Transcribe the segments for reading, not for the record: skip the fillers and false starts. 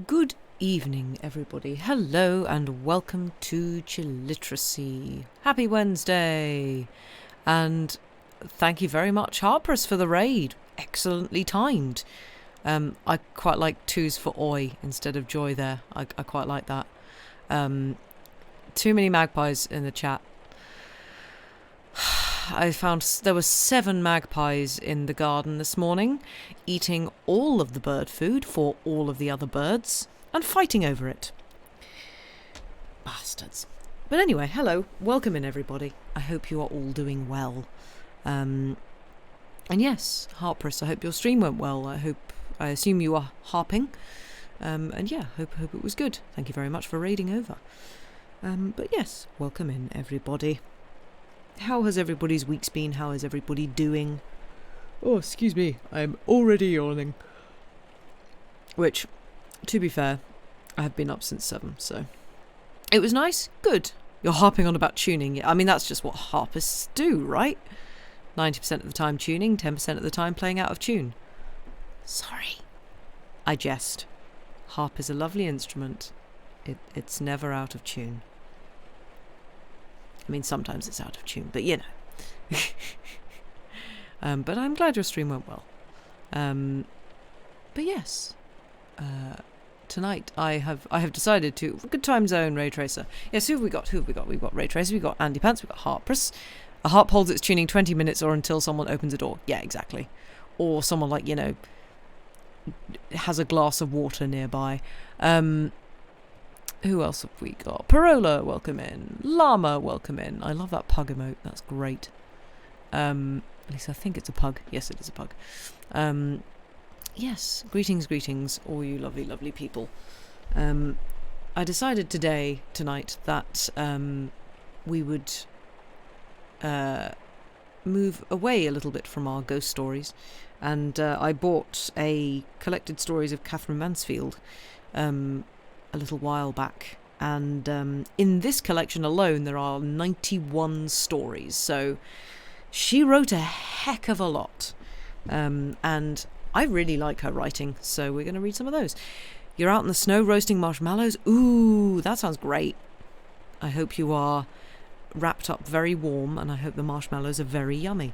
Good evening, everybody. Hello and welcome to Chilliteracy. Happy Wednesday. And thank you very much, Harpers, for the raid. Excellently timed. I quite like twos for oi instead of joy there. I quite like that. Too many magpies in the chat. I found there were 7 magpies in the garden this morning, eating all of the bird food for all of the other birds, and fighting over it. Bastards. But anyway, hello, welcome in everybody. I hope you are all doing well. And yes, Harpers, I hope your stream went well. I assume you are harping. And yeah, hope it was good. Thank you very much for raiding over. But yes, welcome in everybody. How has everybody's weeks been? How is everybody doing? Oh, excuse me, I'm already yawning. Which, to be fair, I have been up since 7, so... It was nice? Good. You're harping on about tuning. I mean, that's just what harpists do, right? 90% of the time tuning, 10% of the time playing out of tune. Sorry. I jest. Harp is a lovely instrument. It's never out of tune. I mean, sometimes it's out of tune, but you know. But I'm glad your stream went well. But yes, tonight I have decided to good time zone Ray Tracer. Yes, who have we got? We've got Ray Tracer. We've got Andy Pants. We've got Harpers. A harp holds its tuning 20 minutes or until someone opens a door. Yeah, exactly. Or someone like has a glass of water nearby. Who else have we got? Parola, welcome in. Llama, welcome in. I love that pug emote. That's great. At least I think it's a pug. Yes, it is a pug. Yes, greetings, all you lovely, lovely people. I decided tonight, that we would move away a little bit from our ghost stories. And I bought a collected stories of Katherine Mansfield a little while back, and in this collection alone there are 91 stories, so she wrote a heck of a lot, and I really like her writing, so we're going to read some of those. You're out in the snow roasting marshmallows. Ooh, that sounds great. I hope you are wrapped up very warm, and I hope the marshmallows are very yummy.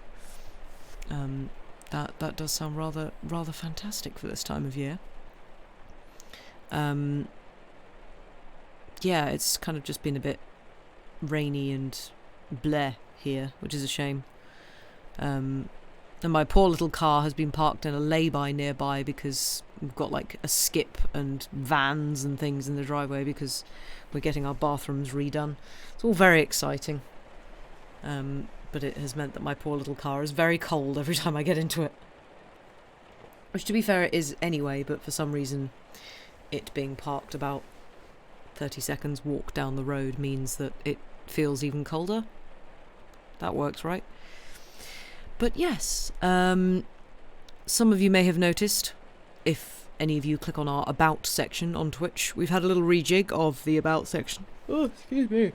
That does sound rather fantastic for this time of year. Yeah, it's kind of just been a bit rainy and bleh here, which is a shame. And my poor little car has been parked in a lay-by nearby because we've got like a skip and vans and things in the driveway because we're getting our bathrooms redone. It's all very exciting. But it has meant that my poor little car is very cold every time I get into it. Which, to be fair, it is anyway, but for some reason it being parked about 30 seconds walk down the road means that it feels even colder. That works, right? But yes, some of you may have noticed, if any of you click on our About section on Twitch, we've had a little rejig of the About section. Oh, excuse me.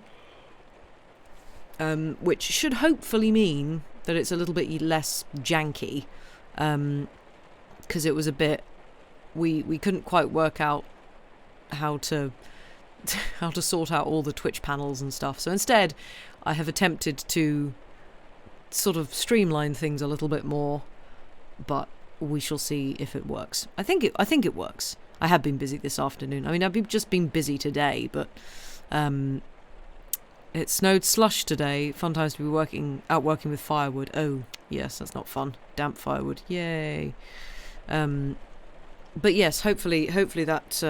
Which should hopefully mean that it's a little bit less janky, because it was a bit... We couldn't quite work out how to sort out all the Twitch panels and stuff. So instead, I have attempted to sort of streamline things a little bit more, but we shall see if it works. I think it works. I have been busy this afternoon. I mean, I've just been busy today, but it snowed slush today. Fun times to be working with firewood. Oh, yes, that's not fun. Damp firewood. Yay. But yes, hopefully that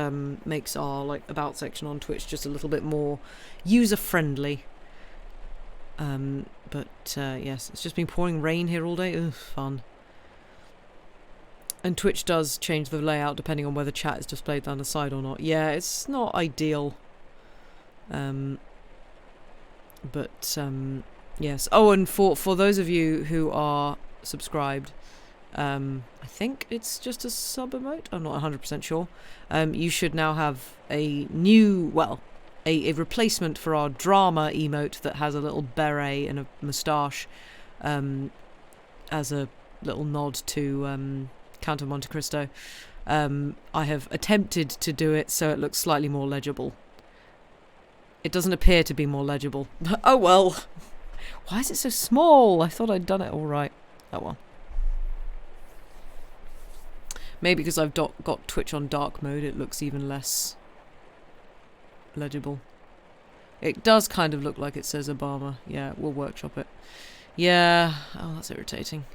makes our About section on Twitch just a little bit more user friendly. But yes, it's just been pouring rain here all day. Ugh, fun. And Twitch does change the layout depending on whether chat is displayed down the side or not. Yeah, it's not ideal. But yes. Oh, and for those of you who are subscribed, I think it's just a sub emote. I'm not 100% sure. You should now have a new, a replacement for our drama emote that has a little beret and a moustache, as a little nod to Count of Monte Cristo. I have attempted to do it so it looks slightly more legible. It doesn't appear to be more legible. Oh well. Why is it so small? I thought I'd done it all right. Oh well. Maybe because I've got Twitch on dark mode, it looks even less legible. It does kind of look like it says Obama. Yeah, we'll workshop it. Yeah. Oh, that's irritating.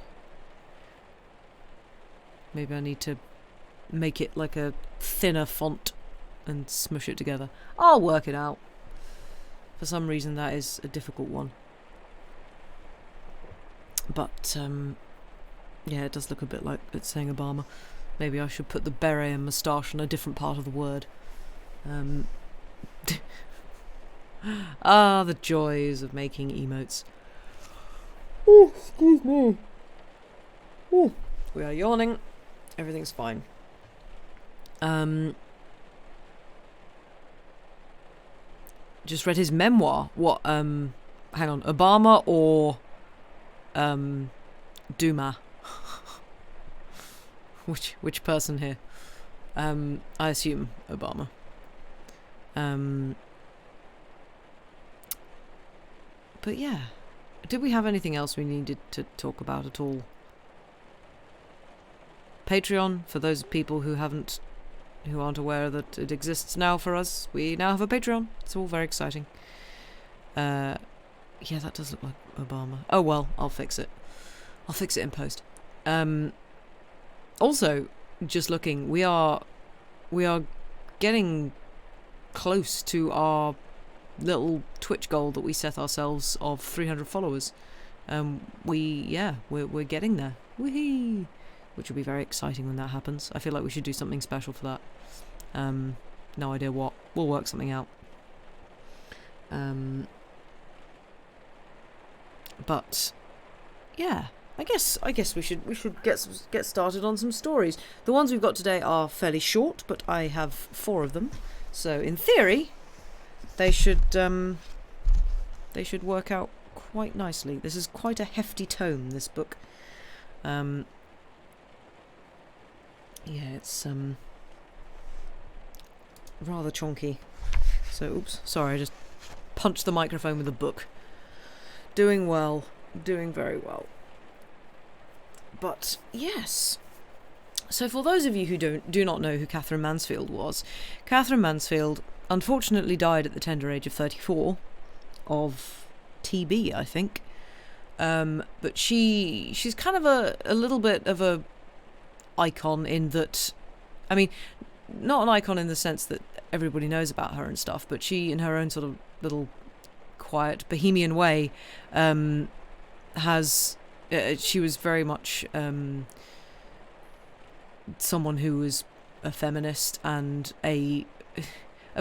Maybe I need to make it like a thinner font and smush it together. I'll work it out. For some reason, that is a difficult one. But, yeah, it does look a bit like it's saying Obama. Maybe I should put the beret and moustache on a different part of the word. The joys of making emotes. Oh, excuse me. Oh, we are yawning. Everything's fine. Just read his memoir. What, hang on, Obama or, Dumas? Which person here? I assume Obama. But yeah. Did we have anything else we needed to talk about at all? Patreon, for those people who aren't aware that it exists now for us, we now have a Patreon. It's all very exciting. Yeah, that does look like Obama. Oh well, I'll fix it. I'll fix it in post. Also, just looking, we are getting close to our little Twitch goal that we set ourselves of 300 followers. We're getting there. Whee! Which will be very exciting when that happens. I feel like we should do something special for that. No idea what. We'll work something out. But yeah, I guess we should get started on some stories. The ones we've got today are fairly short, but I have 4 of them. So in theory, they should work out quite nicely. This is quite a hefty tome, this book. Yeah, it's rather chonky. So, oops, sorry, I just punched the microphone with a book. Doing well, doing very well. But yes. So for those of you who do not know who Katherine Mansfield was, Katherine Mansfield unfortunately died at the tender age of 34 of TB, I think. But she's kind of a little bit of a icon in that, I mean, not an icon in the sense that everybody knows about her and stuff, but she, in her own sort of little quiet bohemian way, she was very much someone who was a feminist and a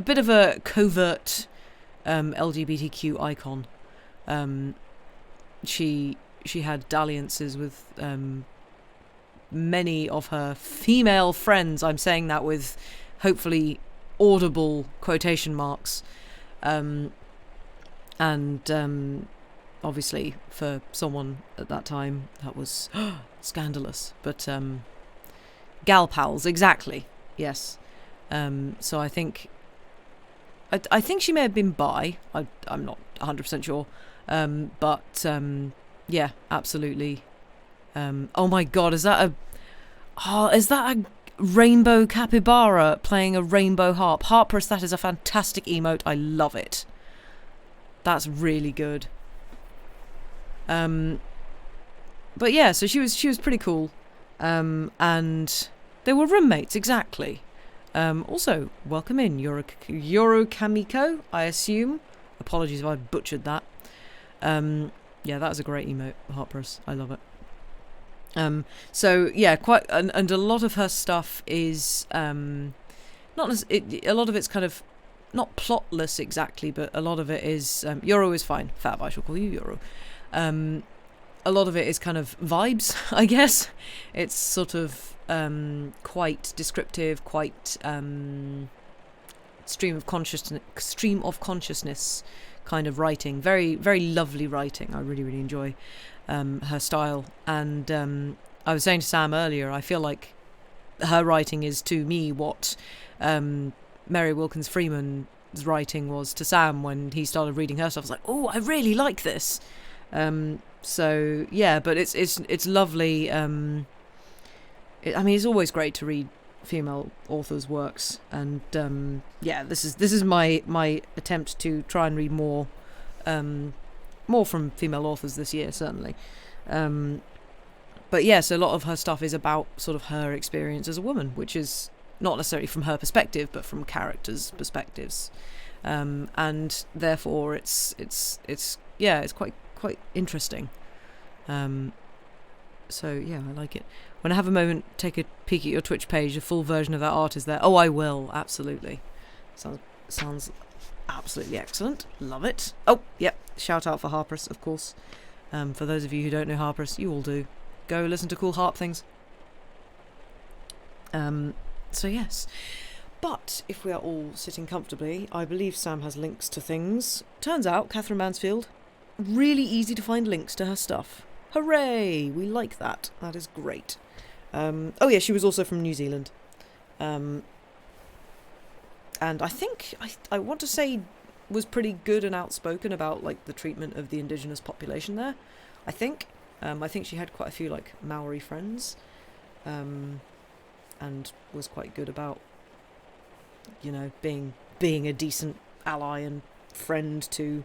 bit of a covert LGBTQ icon. She had dalliances with many of her female friends. I'm saying that with hopefully audible quotation marks. Obviously for someone at that time that was scandalous. But gal pals, exactly. Yes. So I think she may have been bi. I'm not 100% sure. But yeah, absolutely. Oh my god, is that a rainbow capybara playing a rainbow harp? Harpress, that is a fantastic emote. I love it. That's really good. But yeah, so she was pretty cool. And they were roommates, exactly. Also, welcome in, Yoro Kamiko, I assume. Apologies if I butchered that. Yeah, that was a great emote, Harpress. I love it. So yeah, quite, and a lot of her stuff is a lot of it's kind of not plotless exactly, but a lot of it is Yoro is fine. Fab, I shall call you Yoro. A lot of it is kind of vibes, I guess. It's sort of quite descriptive, quite stream of consciousness kind of writing. Very, very lovely writing. I really, really enjoy her style. And I was saying to Sam earlier, I feel like her writing is to me what Mary Wilkins Freeman's writing was to Sam when he started reading her stuff. I was like, oh, I really like this. So yeah, but it's lovely. I mean, it's always great to read female authors' works, and this is my attempt to try and read more from female authors this year, certainly. But yes, a lot of her stuff is about sort of her experience as a woman, which is not necessarily from her perspective, but from characters' perspectives, and therefore it's quite interesting. So yeah, I like it. When I have a moment, take a peek at your Twitch page. A full version of that art is there. Oh, I will, absolutely. Sounds absolutely excellent. Love it. Oh, yep. Shout out for Harpers, of course. For those of you who don't know Harpers, you all do. Go listen to cool harp things. So yes. But if we are all sitting comfortably, I believe Sam has links to things. Turns out, Katherine Mansfield, really easy to find links to her stuff. Hooray! We like that. That is great. Oh yeah, she was also from New Zealand. And I think, I want to say, was pretty good and outspoken about like the treatment of the indigenous population there. I think she had quite a few like Maori friends, and was quite good about, you know, being a decent ally and friend to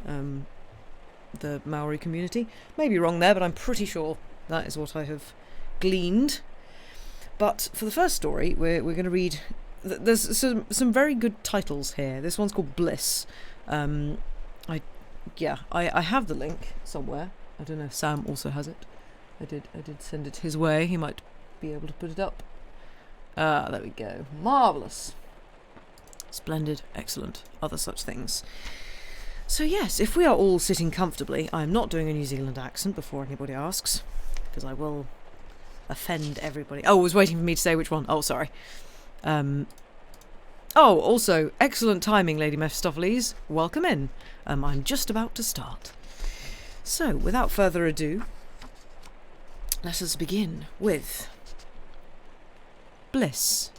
the Maori community. Maybe wrong there, but I'm pretty sure that is what I have gleaned. But for the first story, we're going to read. There's some very good titles here. This one's called Bliss. I have the link somewhere. I don't know if Sam also has it. I did send it his way. He might be able to put it up. There we go. Marvellous. Splendid. Excellent. Other such things. So yes, if we are all sitting comfortably, I'm not doing a New Zealand accent before anybody asks, because I will offend everybody. Oh, it was waiting for me to say which one. Oh, sorry. Also, excellent timing, Lady Mephistopheles. Welcome in. I'm just about to start. So, without further ado, let us begin with Bliss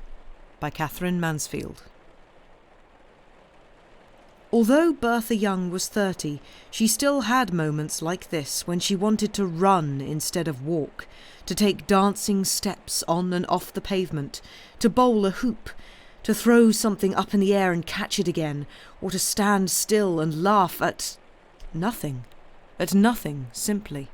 by Katherine Mansfield. Although Bertha Young was 30, she still had moments like this when she wanted to run instead of walk, to take dancing steps on and off the pavement, to bowl a hoop, to throw something up in the air and catch it again, or to stand still and laugh at nothing. At nothing, simply.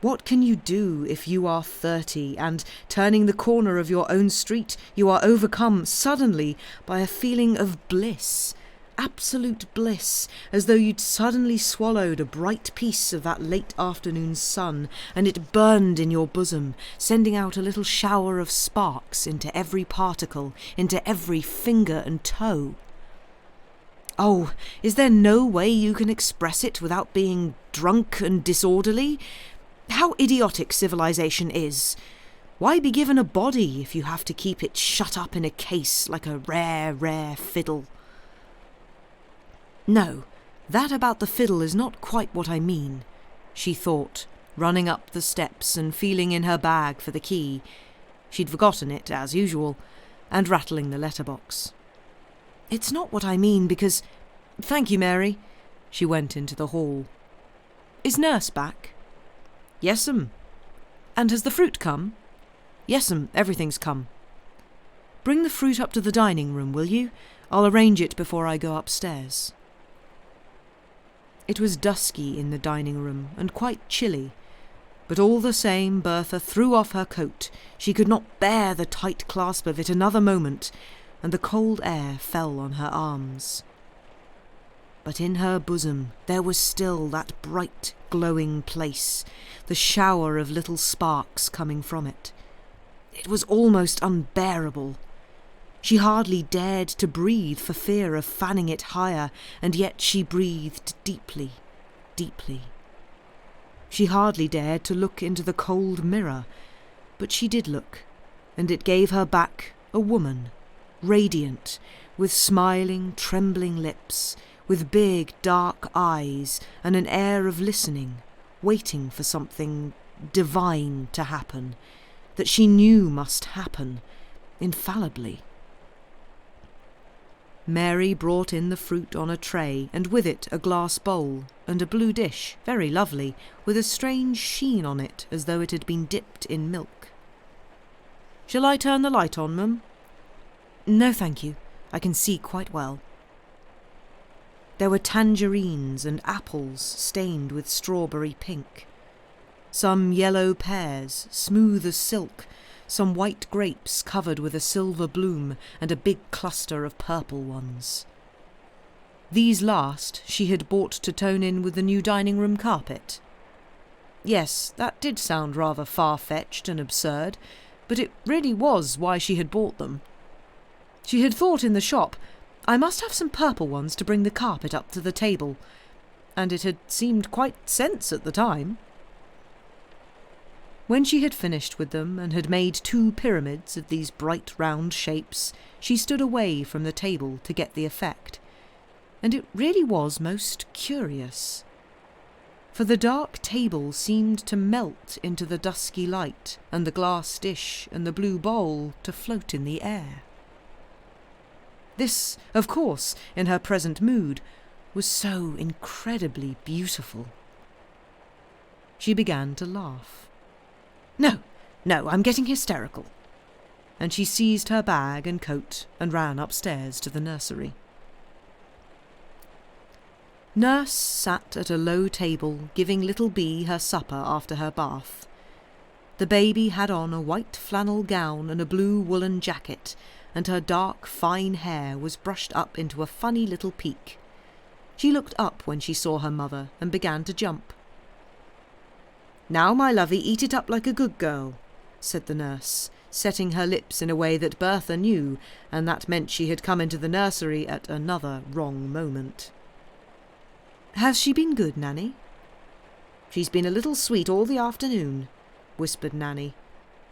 What can you do if you are 30 and, turning the corner of your own street, you are overcome suddenly by a feeling of bliss, absolute bliss, as though you'd suddenly swallowed a bright piece of that late afternoon sun, and it burned in your bosom, sending out a little shower of sparks into every particle, into every finger and toe? Oh, is there no way you can express it without being drunk and disorderly? How idiotic civilization is. Why be given a body if you have to keep it shut up in a case like a rare, rare fiddle? No, that about the fiddle is not quite what I mean, she thought, running up the steps and feeling in her bag for the key. She'd forgotten it, as usual, and rattling the letterbox. It's not what I mean because... Thank you, Mary. She went into the hall. Is Nurse back? Yes'm. And has the fruit come? Yes'm, everything's come. Bring the fruit up to the dining room, will you? I'll arrange it before I go upstairs. It was dusky in the dining room and quite chilly, but all the same Bertha threw off her coat. She could not bear the tight clasp of it another moment, and the cold air fell on her arms. But in her bosom there was still that bright, glowing place, the shower of little sparks coming from it. It was almost unbearable. She hardly dared to breathe for fear of fanning it higher, and yet she breathed deeply, deeply. She hardly dared to look into the cold mirror, but she did look, and it gave her back a woman, radiant, with smiling, trembling lips, with big, dark eyes and an air of listening, waiting for something divine to happen, that she knew must happen, infallibly. Mary brought in the fruit on a tray, and with it a glass bowl, and a blue dish, very lovely, with a strange sheen on it, as though it had been dipped in milk. "Shall I turn the light on, mum?" "No, thank you. I can see quite well." There were tangerines and apples stained with strawberry pink, some yellow pears, smooth as silk, some white grapes covered with a silver bloom, and a big cluster of purple ones. These last she had bought to tone in with the new dining-room carpet. Yes, that did sound rather far-fetched and absurd, but it really was why she had bought them. She had thought in the shop, "I must have some purple ones to bring the carpet up to the table," and it had seemed quite sense at the time. When she had finished with them and had made 2 pyramids of these bright round shapes, she stood away from the table to get the effect, and it really was most curious. For the dark table seemed to melt into the dusky light, and the glass dish and the blue bowl to float in the air. This, of course, in her present mood, was so incredibly beautiful. She began to laugh. No, I'm getting hysterical." And she seized her bag and coat and ran upstairs to the nursery. Nurse sat at a low table giving little Bee her supper after her bath. The baby had on a white flannel gown and a blue woolen jacket, and her dark, fine hair was brushed up into a funny little peak. She looked up when she saw her mother and began to jump. "Now, my lovey, eat it up like a good girl," said the nurse, setting her lips in a way that Bertha knew, and that meant she had come into the nursery at another wrong moment. "Has she been good, Nanny?" "She's been a little sweet all the afternoon," whispered Nanny.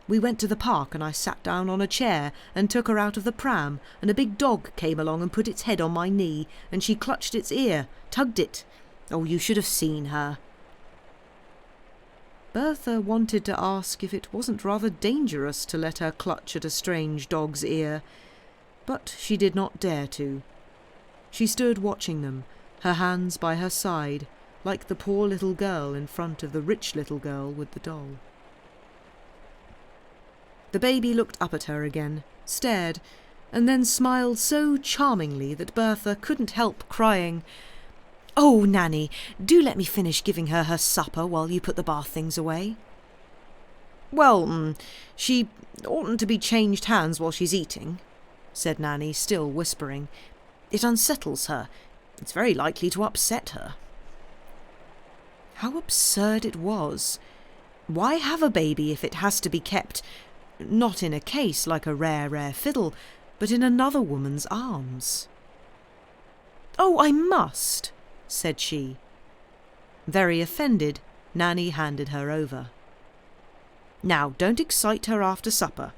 "We went to the park and I sat down on a chair and took her out of the pram, and a big dog came along and put its head on my knee, and she clutched its ear, tugged it. Oh, you should have seen her." Bertha wanted to ask if it wasn't rather dangerous to let her clutch at a strange dog's ear, but she did not dare to. She stood watching them, her hands by her side, like the poor little girl in front of the rich little girl with the doll. The baby looked up at her again, stared, and then smiled so charmingly that Bertha couldn't help crying, "Oh, Nanny, do let me finish giving her her supper while you put the bath things away." "Well, she oughtn't to be changed hands while she's eating," said Nanny, still whispering. "It unsettles her. It's very likely to upset her." How absurd it was. Why have a baby if it has to be kept, not in a case like a rare, rare fiddle, but in another woman's arms? "Oh, I must," said she. Very offended, Nanny handed her over. "Now, don't excite her after supper.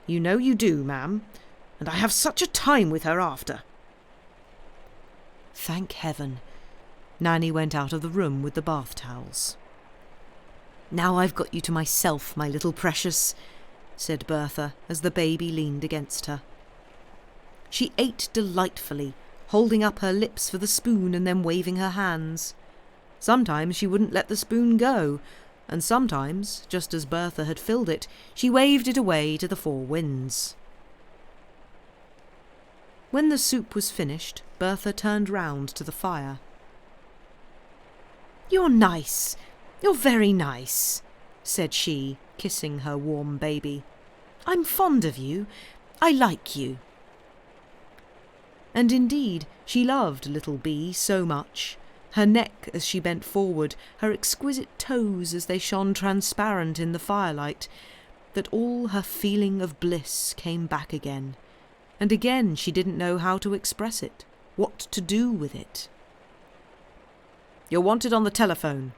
You know you do, ma'am, and I have such a time with her after." Thank heaven. Nanny went out of the room with the bath towels. "Now I've got you to myself, my little precious," said Bertha as the baby leaned against her. She ate delightfully, holding up her lips for the spoon and then waving her hands. Sometimes she wouldn't let the spoon go, and sometimes, just as Bertha had filled it, she waved it away to the 4 winds. When the soup was finished, Bertha turned round to the fire. "You're nice, you're very nice," said she, kissing her warm baby. "I'm fond of you. I like you." And indeed, she loved little Bee so much, her neck as she bent forward, her exquisite toes as they shone transparent in the firelight, that all her feeling of bliss came back again, and again she didn't know how to express it, what to do with it. "You're wanted on the telephone,"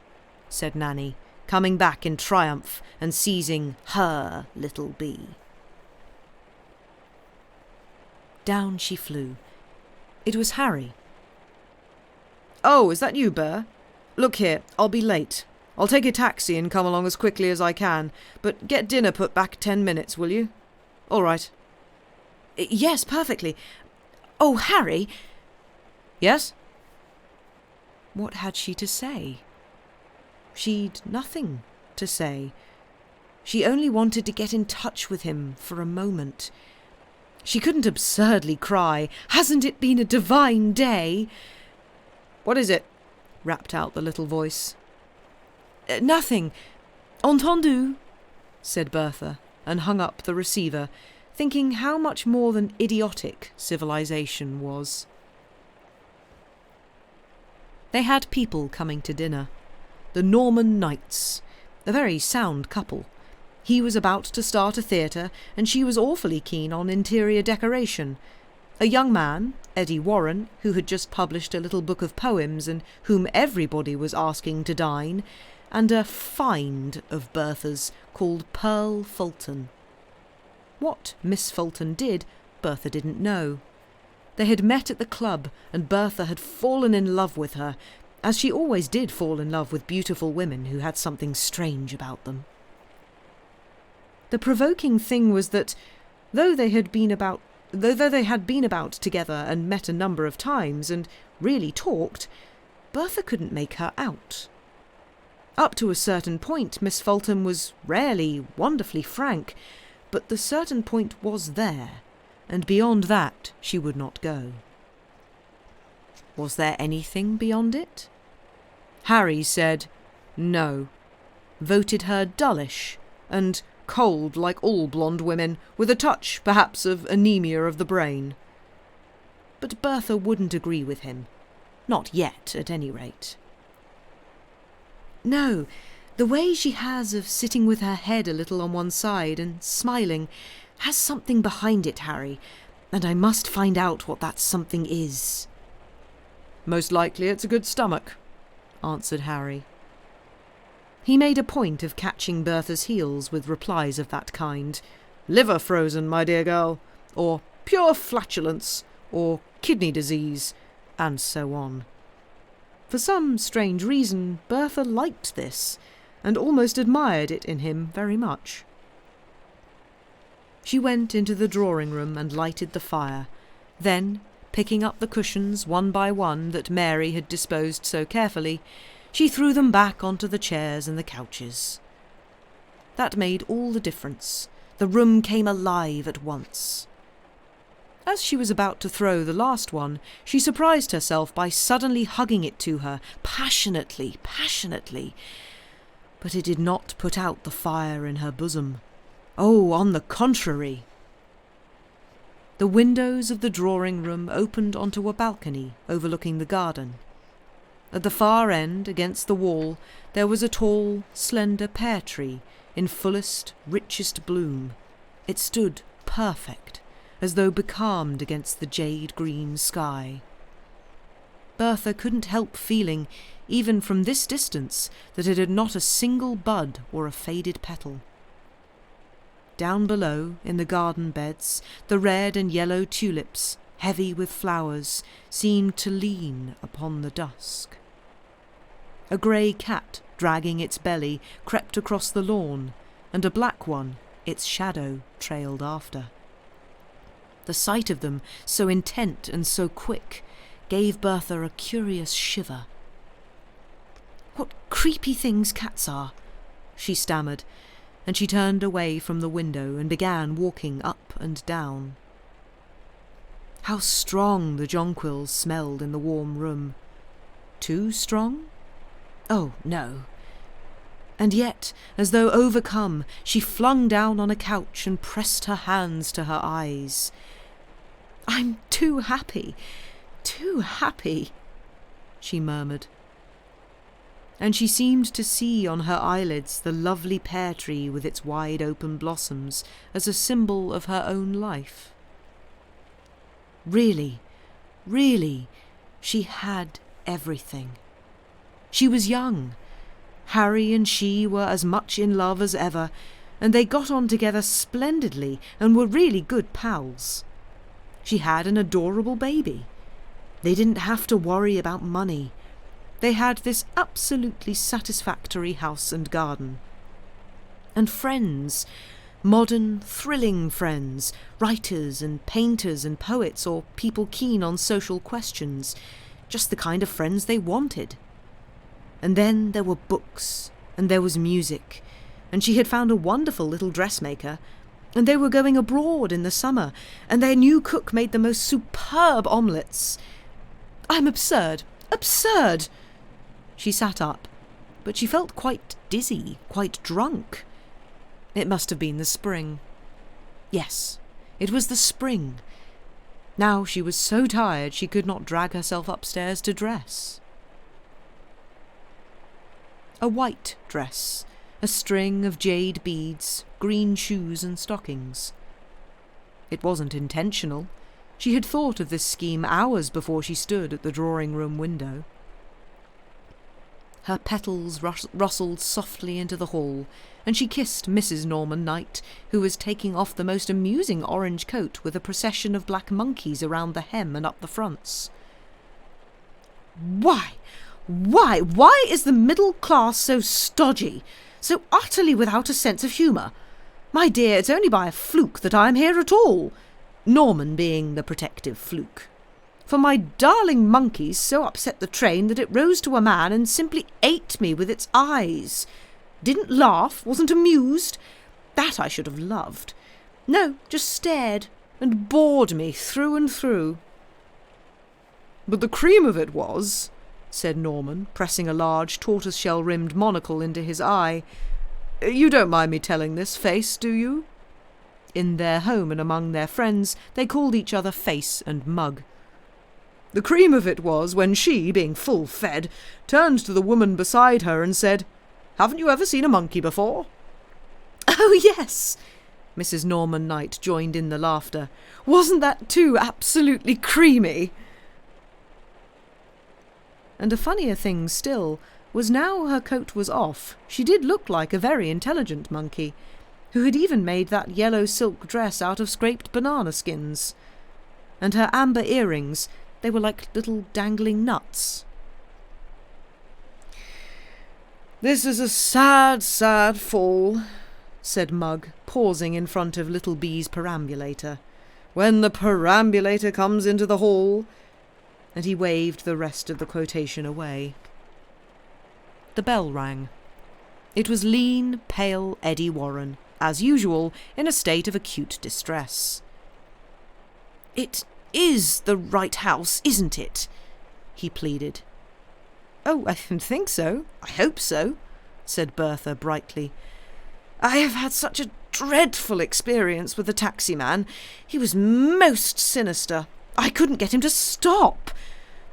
said Nanny, coming back in triumph and seizing her little Bee. Down she flew. It was Harry. "Oh, is that you, Burr? Look here, I'll be late. I'll take a taxi and come along as quickly as I can, but get dinner put back 10 minutes, will you? All right. Yes, perfectly. Oh, Harry. Yes? What had she to say? She'd nothing to say. She only wanted to get in touch with him for a moment. She couldn't absurdly cry, "Hasn't it been a divine day?" "What is it?" rapped out the little voice. Nothing. Entendu, said Bertha, and hung up the receiver, thinking how much more than idiotic civilization was. They had people coming to dinner. The Norman Knights, a very sound couple. He was about to start a theatre, and she was awfully keen on interior decoration. A young man, Eddie Warren, who had just published a little book of poems and whom everybody was asking to dine, and a find of Bertha's called Pearl Fulton. What Miss Fulton did, Bertha didn't know. They had met at the club, and Bertha had fallen in love with her, as she always did fall in love with beautiful women who had something strange about them. The provoking thing was that, though they had been about together and met a number of times and really talked, Bertha couldn't make her out. Up to a certain point, Miss Fulton was rarely wonderfully frank, but the certain point was there, and beyond that she would not go. Was there anything beyond it? Harry said no, voted her dullish and cold like all blonde women, with a touch, perhaps, of anemia of the brain. But Bertha wouldn't agree with him. Not yet, at any rate. No, the way she has of sitting with her head a little on one side and smiling has something behind it, Harry, and I must find out what that something is. Most likely it's a good stomach, answered Harry. He made a point of catching Bertha's heels with replies of that kind. Liver frozen, my dear girl, or pure flatulence, or kidney disease, and so on. For some strange reason, Bertha liked this, and almost admired it in him very much. She went into the drawing-room and lighted the fire. Then, picking up the cushions one by one that Mary had disposed so carefully, she threw them back onto the chairs and the couches. That made all the difference. The room came alive at once. As she was about to throw the last one, she surprised herself by suddenly hugging it to her, passionately, passionately. But it did not put out the fire in her bosom. Oh, on the contrary! The windows of the drawing-room opened onto a balcony overlooking the garden. At the far end, against the wall, there was a tall, slender pear tree in fullest, richest bloom. It stood perfect, as though becalmed against the jade-green sky. Bertha couldn't help feeling, even from this distance, that it had not a single bud or a faded petal. Down below, in the garden beds, the red and yellow tulips, heavy with flowers, seemed to lean upon the dusk. A grey cat, dragging its belly, crept across the lawn, and a black one, its shadow, trailed after. The sight of them, so intent and so quick, gave Bertha a curious shiver. "What creepy things cats are," she stammered, and she turned away from the window and began walking up and down. How strong the jonquils smelled in the warm room. Too strong? Oh, no. And yet, as though overcome, she flung down on a couch and pressed her hands to her eyes. "I'm too happy, she murmured. And she seemed to see on her eyelids the lovely pear tree with its wide open blossoms as a symbol of her own life. Really, she had everything. She was young. Harry and she were as much in love as ever, and they got on together splendidly and were really good pals. She had an adorable baby. They didn't have to worry about money. they had this absolutely satisfactory house and garden. And friends, modern, thrilling friends, writers and painters and poets, or people keen on social questions, just the kind of friends they wanted. And then there were books, and there was music, and she had found a wonderful little dressmaker, and they were going abroad in the summer, and their new cook made the most superb omelettes. I'm absurd, absurd! She sat up, but she felt quite dizzy, quite drunk. It must have been the spring. Yes, it was the spring. Now she was so tired she could not drag herself upstairs to dress. A white dress, a string of jade beads, green shoes and stockings. It wasn't intentional. She had thought of this scheme hours before she stood at the drawing-room window. Her petals rustled softly into the hall, and she kissed Mrs. Norman Knight, who was taking off the most amusing orange coat with a procession of black monkeys around the hem and up the fronts. Why is the middle class so stodgy, so utterly without a sense of humour? My dear, it's only by a fluke that I am here at all, Norman being the protective fluke. For my darling monkeys so upset the train that it rose to a man and simply ate me with its eyes. Didn't laugh, wasn't amused. That I should have loved. No, just stared and bored me through and through. But the cream of it was, said Norman, pressing a large tortoise-shell-rimmed monocle into his eye. You don't mind me telling this, Face, do you? In their home and among their friends, they called each other Face and Mug. The cream of it was when she, being full-fed, turned to the woman beside her and said, Haven't you ever seen a monkey before? Oh, yes, Mrs. Norman Knight joined in the laughter. Wasn't that too absolutely creamy? And a funnier thing still was now her coat was off, she did look like a very intelligent monkey, who had even made that yellow silk dress out of scraped banana skins. And her amber earrings, they were like little dangling nuts. This is a sad, sad fall, said Mug, pausing in front of Little Bee's perambulator. When the perambulator comes into the hall... And he waved the rest of the quotation away. The bell rang. It was lean, pale Eddie Warren, as usual, in a state of acute distress. It is the right house, isn't it? He pleaded. Oh, I think so. I hope so, said Bertha brightly. I have had such a dreadful experience with the taxi man. He was most sinister. I couldn't get him to stop.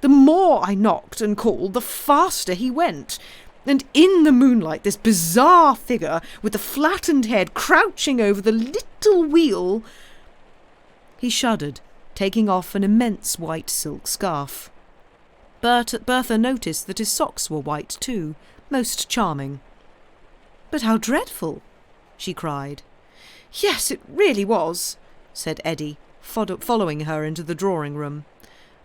The more I knocked and called, the faster he went. And in the moonlight, this bizarre figure with the flattened head crouching over the little wheel... He shuddered, taking off an immense white silk scarf. Bertha noticed that his socks were white too, most charming. But how dreadful! She cried. Yes, it really was, said Eddie, following her into the drawing-room.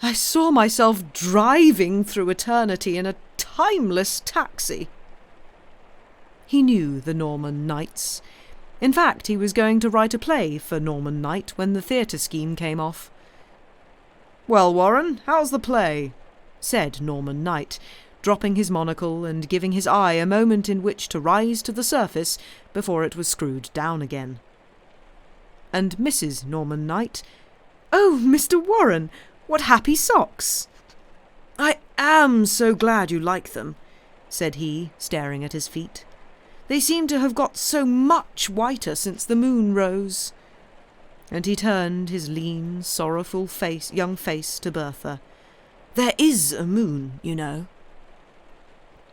I saw myself driving through eternity in a timeless taxi. He knew the Norman Knights. In fact, he was going to write a play for Norman Knight when the theatre scheme came off. Well, Warren, how's the play? Said Norman Knight, dropping his monocle and giving his eye a moment in which to rise to the surface before it was screwed down again. And Mrs. Norman Knight, Oh, Mr. Warren, what happy socks! I am so glad you like them, said he, staring at his feet. They seem to have got so much whiter since the moon rose. And he turned his lean, sorrowful young face to Bertha. There is a moon, you know.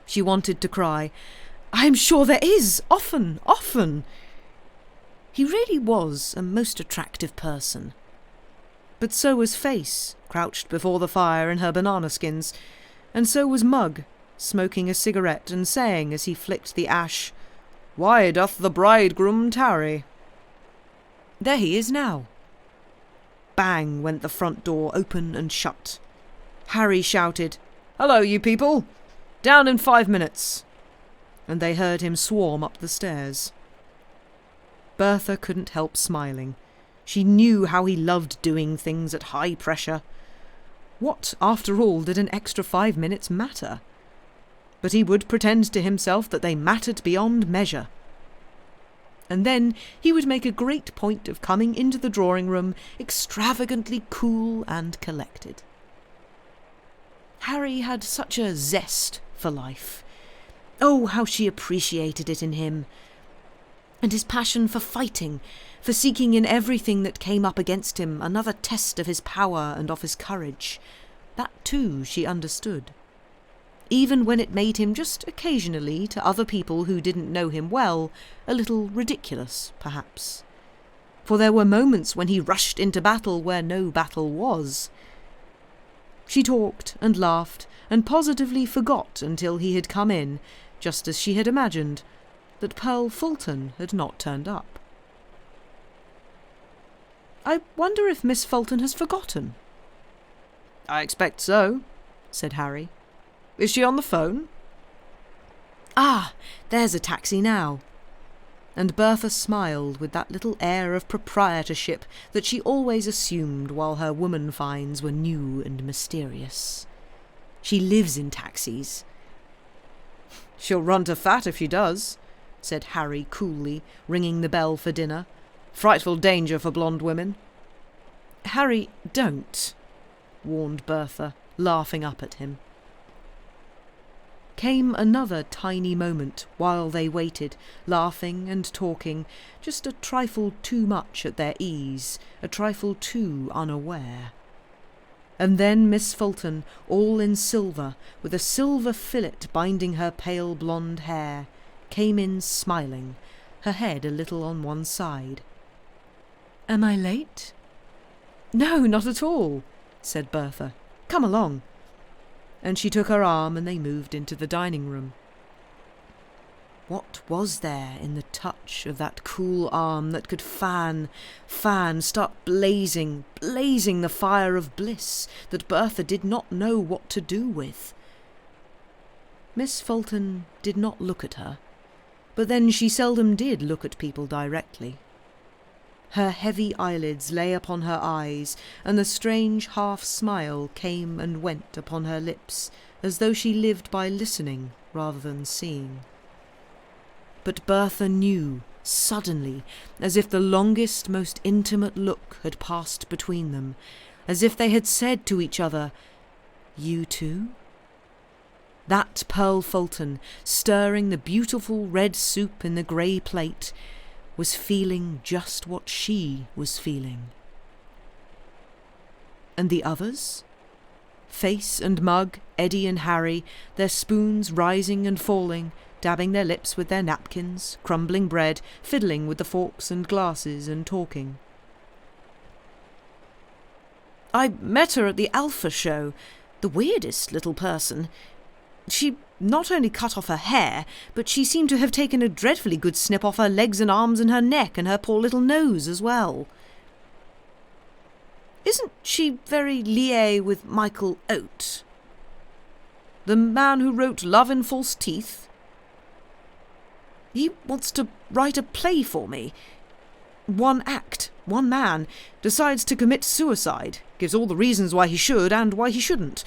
She wanted to cry, I am sure there is, often, often. He really was a most attractive person. But so was Face, crouched before the fire in her banana skins, and so was Mug, smoking a cigarette and saying as he flicked the ash, Why doth the bridegroom tarry? There he is now. Bang went the front door open and shut. Harry shouted, Hello, you people! Down in 5 minutes. And they heard him swarm up the stairs. Bertha couldn't help smiling. She knew how he loved doing things at high pressure. What, after all, did an extra 5 minutes matter? But he would pretend to himself that they mattered beyond measure. And then he would make a great point of coming into the drawing-room extravagantly cool and collected. Harry had such a zest for life. Oh, how she appreciated it in him! And his passion for fighting, for seeking in everything that came up against him another test of his power and of his courage. That too she understood. Even when it made him just occasionally, to other people who didn't know him well, a little ridiculous, perhaps. For there were moments when he rushed into battle where no battle was. She talked and laughed and positively forgot until he had come in, just as she had imagined, that Pearl Fulton had not turned up. "I wonder if Miss Fulton has forgotten." "I expect so," said Harry. "Is she on the phone?" "Ah, there's a taxi now." And Bertha smiled with that little air of proprietorship that she always assumed while her woman finds were new and mysterious. She lives in taxis. "She'll run to fat if she does," said Harry coolly, ringing the bell for dinner. "Frightful danger for blonde women." "Harry, don't," warned Bertha, laughing up at him. Came another tiny moment while they waited, laughing and talking, just a trifle too much at their ease, a trifle too unaware. And then Miss Fulton, all in silver, with a silver fillet binding her pale blonde hair, came in smiling, her head a little on one side. "Am I late?" "No, not at all," said Bertha. "Come along." And she took her arm and they moved into the dining room. What was there in the touch of that cool arm that could start blazing the fire of bliss that Bertha did not know what to do with? Miss Fulton did not look at her, but then she seldom did look at people directly. Her heavy eyelids lay upon her eyes, and the strange half-smile came and went upon her lips, as though she lived by listening rather than seeing. But Bertha knew, suddenly, as if the longest, most intimate look had passed between them, as if they had said to each other, "You too?" That Pearl Fulton, stirring the beautiful red soup in the grey plate, was feeling just what she was feeling. And the others? Face and Mug, Eddie and Harry, their spoons rising and falling, dabbing their lips with their napkins, crumbling bread, fiddling with the forks and glasses and talking. "I met her at the Alpha show. The weirdest little person. She not only cut off her hair, but she seemed to have taken a dreadfully good snip off her legs and arms and her neck and her poor little nose as well." "Isn't she very liée with Michael Oates? The man who wrote Love in False Teeth? He wants to write a play for me. One act, one man, decides to commit suicide, gives all the reasons why he should and why he shouldn't.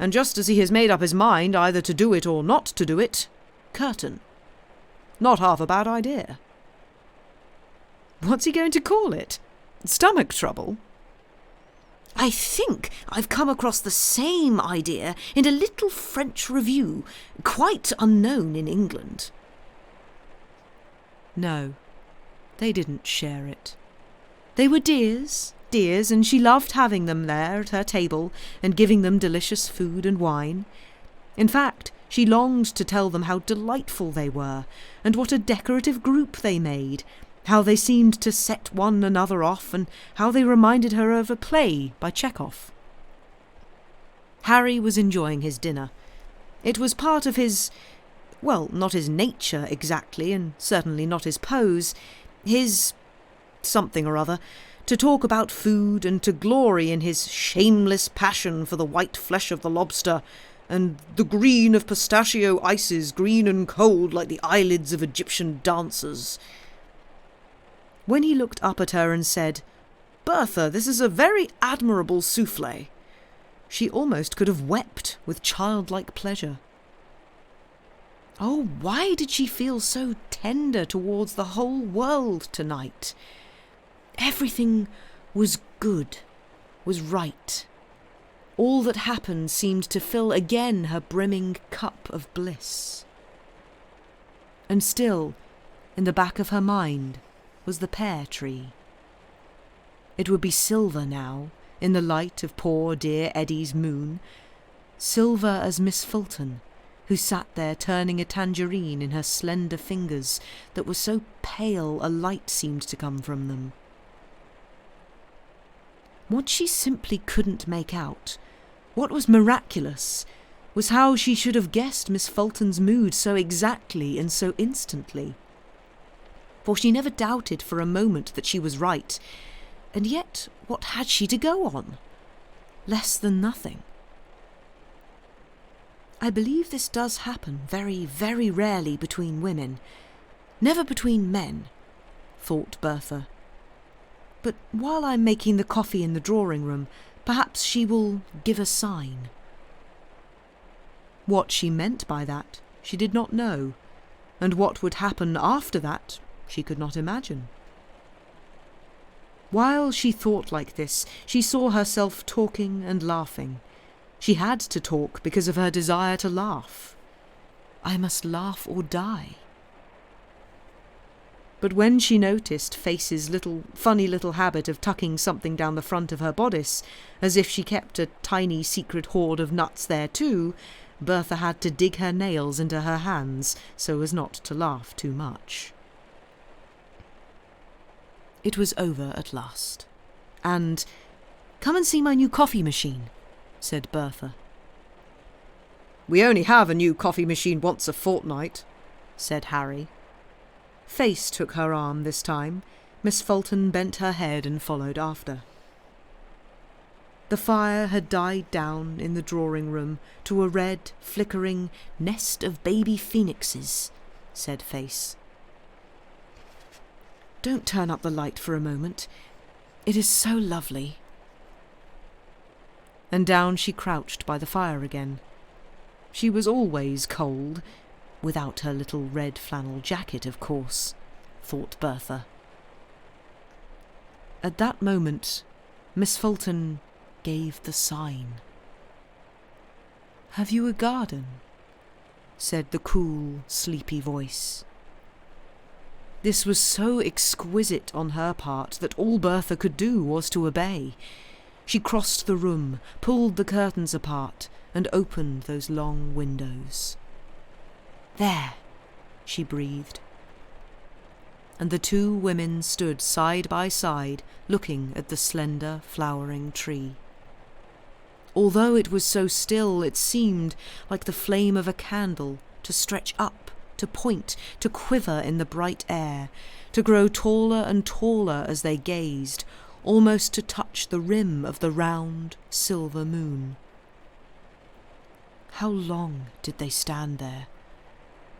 And just as he has made up his mind either to do it or not to do it, curtain. Not half a bad idea." "What's he going to call it? Stomach trouble?" "I think I've come across the same idea in a little French review, quite unknown in England." No, they didn't share it. They were dears, and she loved having them there at her table and giving them delicious food and wine. In fact, she longed to tell them how delightful they were, and what a decorative group they made, how they seemed to set one another off, and how they reminded her of a play by Chekhov. Harry was enjoying his dinner. It was part of his, well, not his nature exactly, and certainly not his pose, his something or other, to talk about food and to glory in his shameless passion for the white flesh of the lobster, and the green of pistachio ices, green and cold like the eyelids of Egyptian dancers. When he looked up at her and said, "Bertha, this is a very admirable souffle," she almost could have wept with childlike pleasure. Oh, why did she feel so tender towards the whole world tonight? Everything was good, was right. All that happened seemed to fill again her brimming cup of bliss. And still, in the back of her mind, was the pear tree. It would be silver now, in the light of poor dear Eddie's moon, silver as Miss Fulton, who sat there turning a tangerine in her slender fingers that were so pale a light seemed to come from them. What she simply couldn't make out, what was miraculous, was how she should have guessed Miss Fulton's mood so exactly and so instantly. For she never doubted for a moment that she was right, and yet what had she to go on? Less than nothing. I believe this does happen very, very rarely between women, never between men, thought Bertha. But while I'm making the coffee in the drawing-room, perhaps she will give a sign. What she meant by that, she did not know, and what would happen after that, she could not imagine. While she thought like this, she saw herself talking and laughing. She had to talk because of her desire to laugh. I must laugh or die. But when she noticed Face's funny little habit of tucking something down the front of her bodice, as if she kept a tiny secret hoard of nuts there too, Bertha had to dig her nails into her hands so as not to laugh too much. It was over at last, and "Come and see my new coffee machine," said Bertha. "We only have a new coffee machine once a fortnight," said Harry. Face took her arm this time. Miss Fulton bent her head and followed after. The fire had died down in the drawing-room to a red, flickering nest of baby phoenixes, said Face. "Don't turn up the light for a moment. It is so lovely." And down she crouched by the fire again. She was always cold, without her little red flannel jacket, of course, thought Bertha. At that moment, Miss Fulton gave the sign. "Have you a garden?" said the cool, sleepy voice. This was so exquisite on her part that all Bertha could do was to obey. She crossed the room, pulled the curtains apart, and opened those long windows. "There," she breathed. And the two women stood side by side, looking at the slender, flowering tree. Although it was so still, it seemed like the flame of a candle to stretch up, to point, to quiver in the bright air, to grow taller and taller as they gazed, almost to touch the rim of the round, silver moon. How long did they stand there,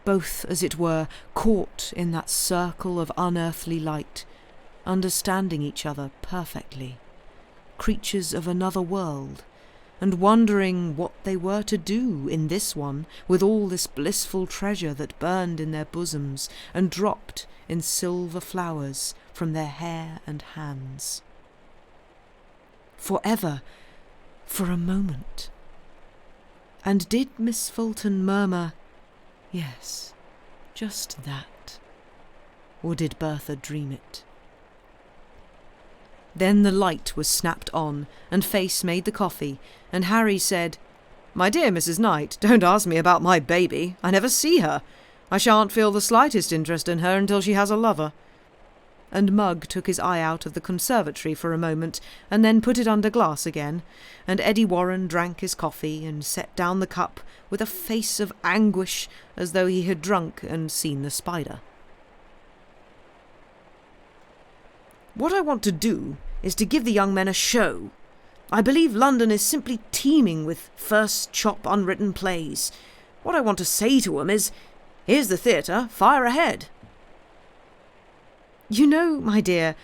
both, as it were, caught in that circle of unearthly light, understanding each other perfectly, creatures of another world, and wondering what they were to do in this one with all this blissful treasure that burned in their bosoms and dropped in silver flowers from their hair and hands. Forever, for a moment. And did Miss Fulton murmur, "Yes, just that," or did Bertha dream it? Then the light was snapped on, and Face made the coffee, and Harry said, "My dear Mrs. Knight, don't ask me about my baby. I never see her. I shan't feel the slightest interest in her until she has a lover." And Mugg took his eye out of the conservatory for a moment, and then put it under glass again, and Eddie Warren drank his coffee and set down the cup with a face of anguish as though he had drunk and seen the spider. "What I want to do is to give the young men a show," I believe London is simply teeming with first-chop unwritten plays. What I want to say to 'em is, here's the theatre, fire ahead. You know, my dear,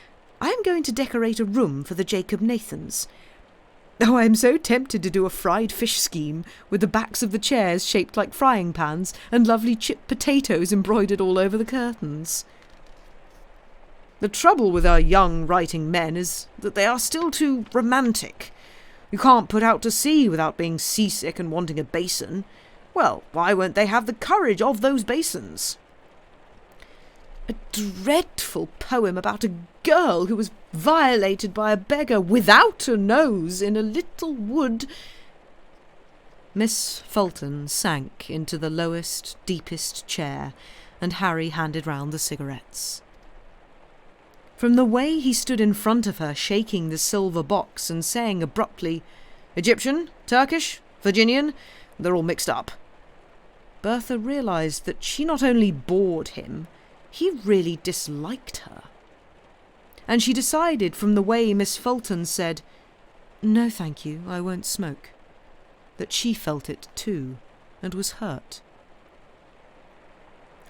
I am going to decorate a room for the Jacob Nathans. Oh, I am so tempted to do a fried fish scheme with the backs of the chairs shaped like frying pans and lovely chipped potatoes embroidered all over the curtains. The trouble with our young writing men is that they are still too romantic. You can't put out to sea without being seasick and wanting a basin. Well, why won't they have the courage of those basins? A dreadful poem about a girl who was violated by a beggar without a nose in a little wood. Miss Fulton sank into the lowest, deepest chair, and Harry handed round the cigarettes. From the way he stood in front of her, shaking the silver box and saying abruptly, "Egyptian, Turkish, Virginian, they're all mixed up," Bertha realised that she not only bored him, he really disliked her. And she decided from the way Miss Fulton said, "No, thank you, I won't smoke," that she felt it too, and was hurt.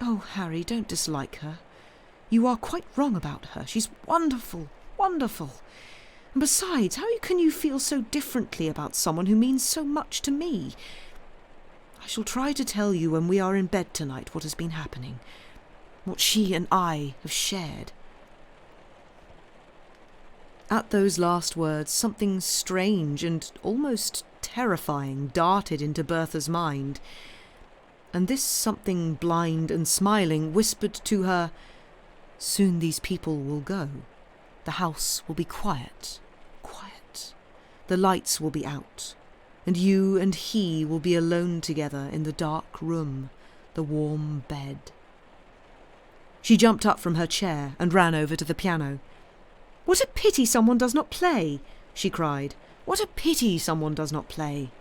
"Oh, Harry, don't dislike her. You are quite wrong about her. She's wonderful, wonderful. And besides, how can you feel so differently about someone who means so much to me? I shall try to tell you when we are in bed tonight what has been happening, what she and I have shared." At those last words, something strange and almost terrifying darted into Bertha's mind, and this something blind and smiling whispered to her, "Soon these people will go. The house will be quiet, quiet. The lights will be out, and you and he will be alone together in the dark room, the warm bed." She jumped up from her chair and ran over to the piano. "What a pity someone does not play," she cried. "What a pity someone does not play."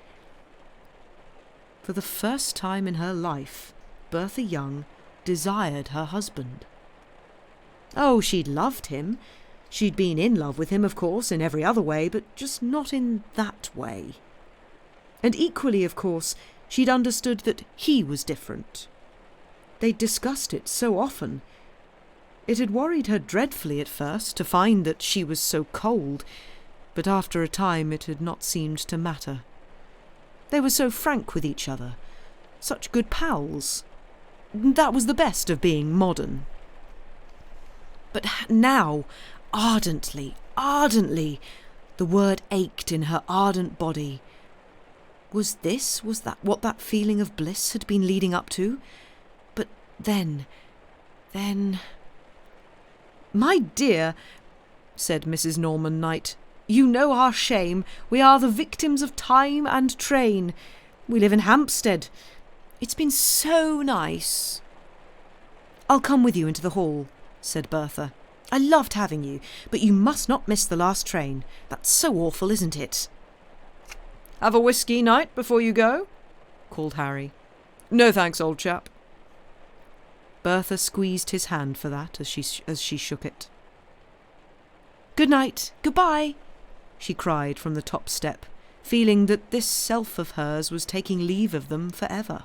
For the first time in her life, Bertha Young desired her husband. Oh, she'd loved him. She'd been in love with him, of course, in every other way, but just not in that way. And equally, of course, she'd understood that he was different. They'd discussed it so often. It had worried her dreadfully at first to find that she was so cold, but after a time it had not seemed to matter. They were so frank with each other, such good pals. That was the best of being modern. But now, ardently, ardently, the word ached in her ardent body. Was that what that feeling of bliss had been leading up to? But then... "My dear," said Mrs. Norman Knight, "you know our shame. We are the victims of time and train. We live in Hampstead. It's been so nice." "I'll come with you into the hall," said Bertha. "I loved having you, but you must not miss the last train. That's so awful, isn't it?" "Have a whisky night before you go?" called Harry. "No thanks, old chap." Bertha squeezed his hand for that as she shook it. "Good night, goodbye," she cried from the top step, feeling that this self of hers was taking leave of them forever.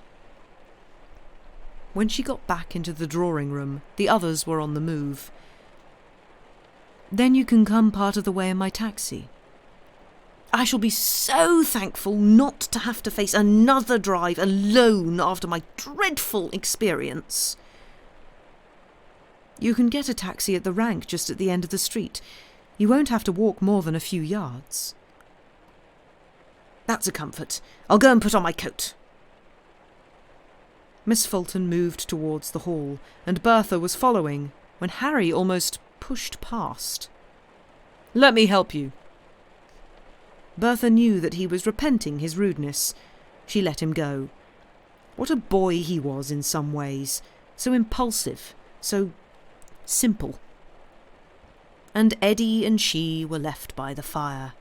When she got back into the drawing room, the others were on the move. "Then you can come part of the way in my taxi." "I shall be so thankful not to have to face another drive alone after my dreadful experience." "You can get a taxi at the rank just at the end of the street. You won't have to walk more than a few yards." "That's a comfort. I'll go and put on my coat." Miss Fulton moved towards the hall, and Bertha was following, when Harry almost pushed past. "Let me help you." Bertha knew that he was repenting his rudeness. She let him go. What a boy he was in some ways, so impulsive, so simple. And Eddie and she were left by the fire.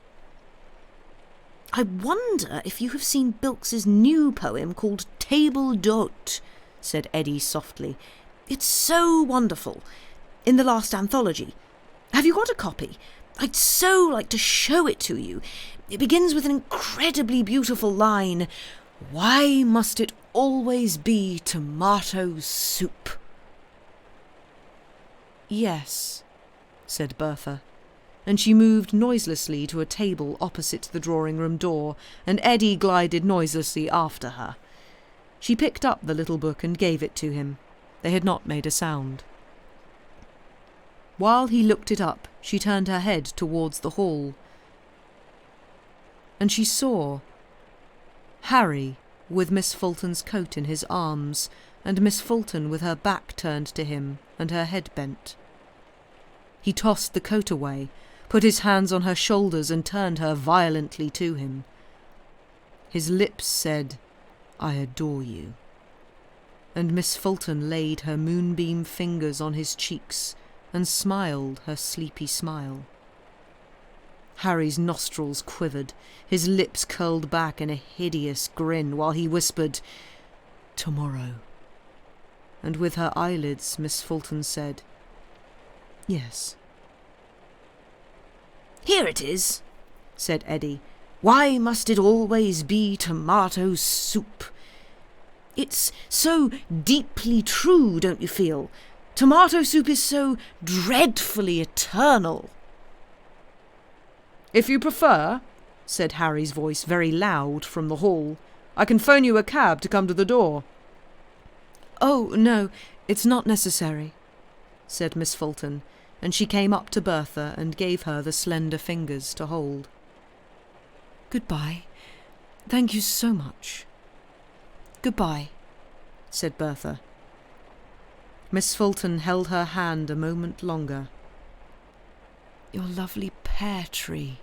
"I wonder if you have seen Bilks's new poem called Table d'Hôte," said Eddie softly. "It's so wonderful. In the last anthology. Have you got a copy? I'd so like to show it to you. It begins with an incredibly beautiful line. Why must it always be tomato soup? Yes, said Bertha, and she moved noiselessly to a table opposite the drawing-room door, and Eddie glided noiselessly after her. She picked up the little book and gave it to him. They had not made a sound. While he looked it up, she turned her head towards the hall, and she saw Harry with Miss Fulton's coat in his arms, and Miss Fulton with her back turned to him and her head bent. He tossed the coat away, put his hands on her shoulders and turned her violently to him. His lips said, "I adore you," and Miss Fulton laid her moonbeam fingers on his cheeks and smiled her sleepy smile. Harry's nostrils quivered, his lips curled back in a hideous grin while he whispered, "Tomorrow." And with her eyelids, Miss Fulton said, "Yes." "Here it is," said Eddie. "Why must it always be tomato soup? It's so deeply true, don't you feel? Tomato soup is so dreadfully eternal." "If you prefer," said Harry's voice very loud from the hall, "I can phone you a cab to come to the door." "Oh, no, it's not necessary," said Miss Fulton, and she came up to Bertha and gave her the slender fingers to hold. "Goodbye. Thank you so much." "Goodbye," said Bertha. Miss Fulton held her hand a moment longer. "Your lovely pear tree,"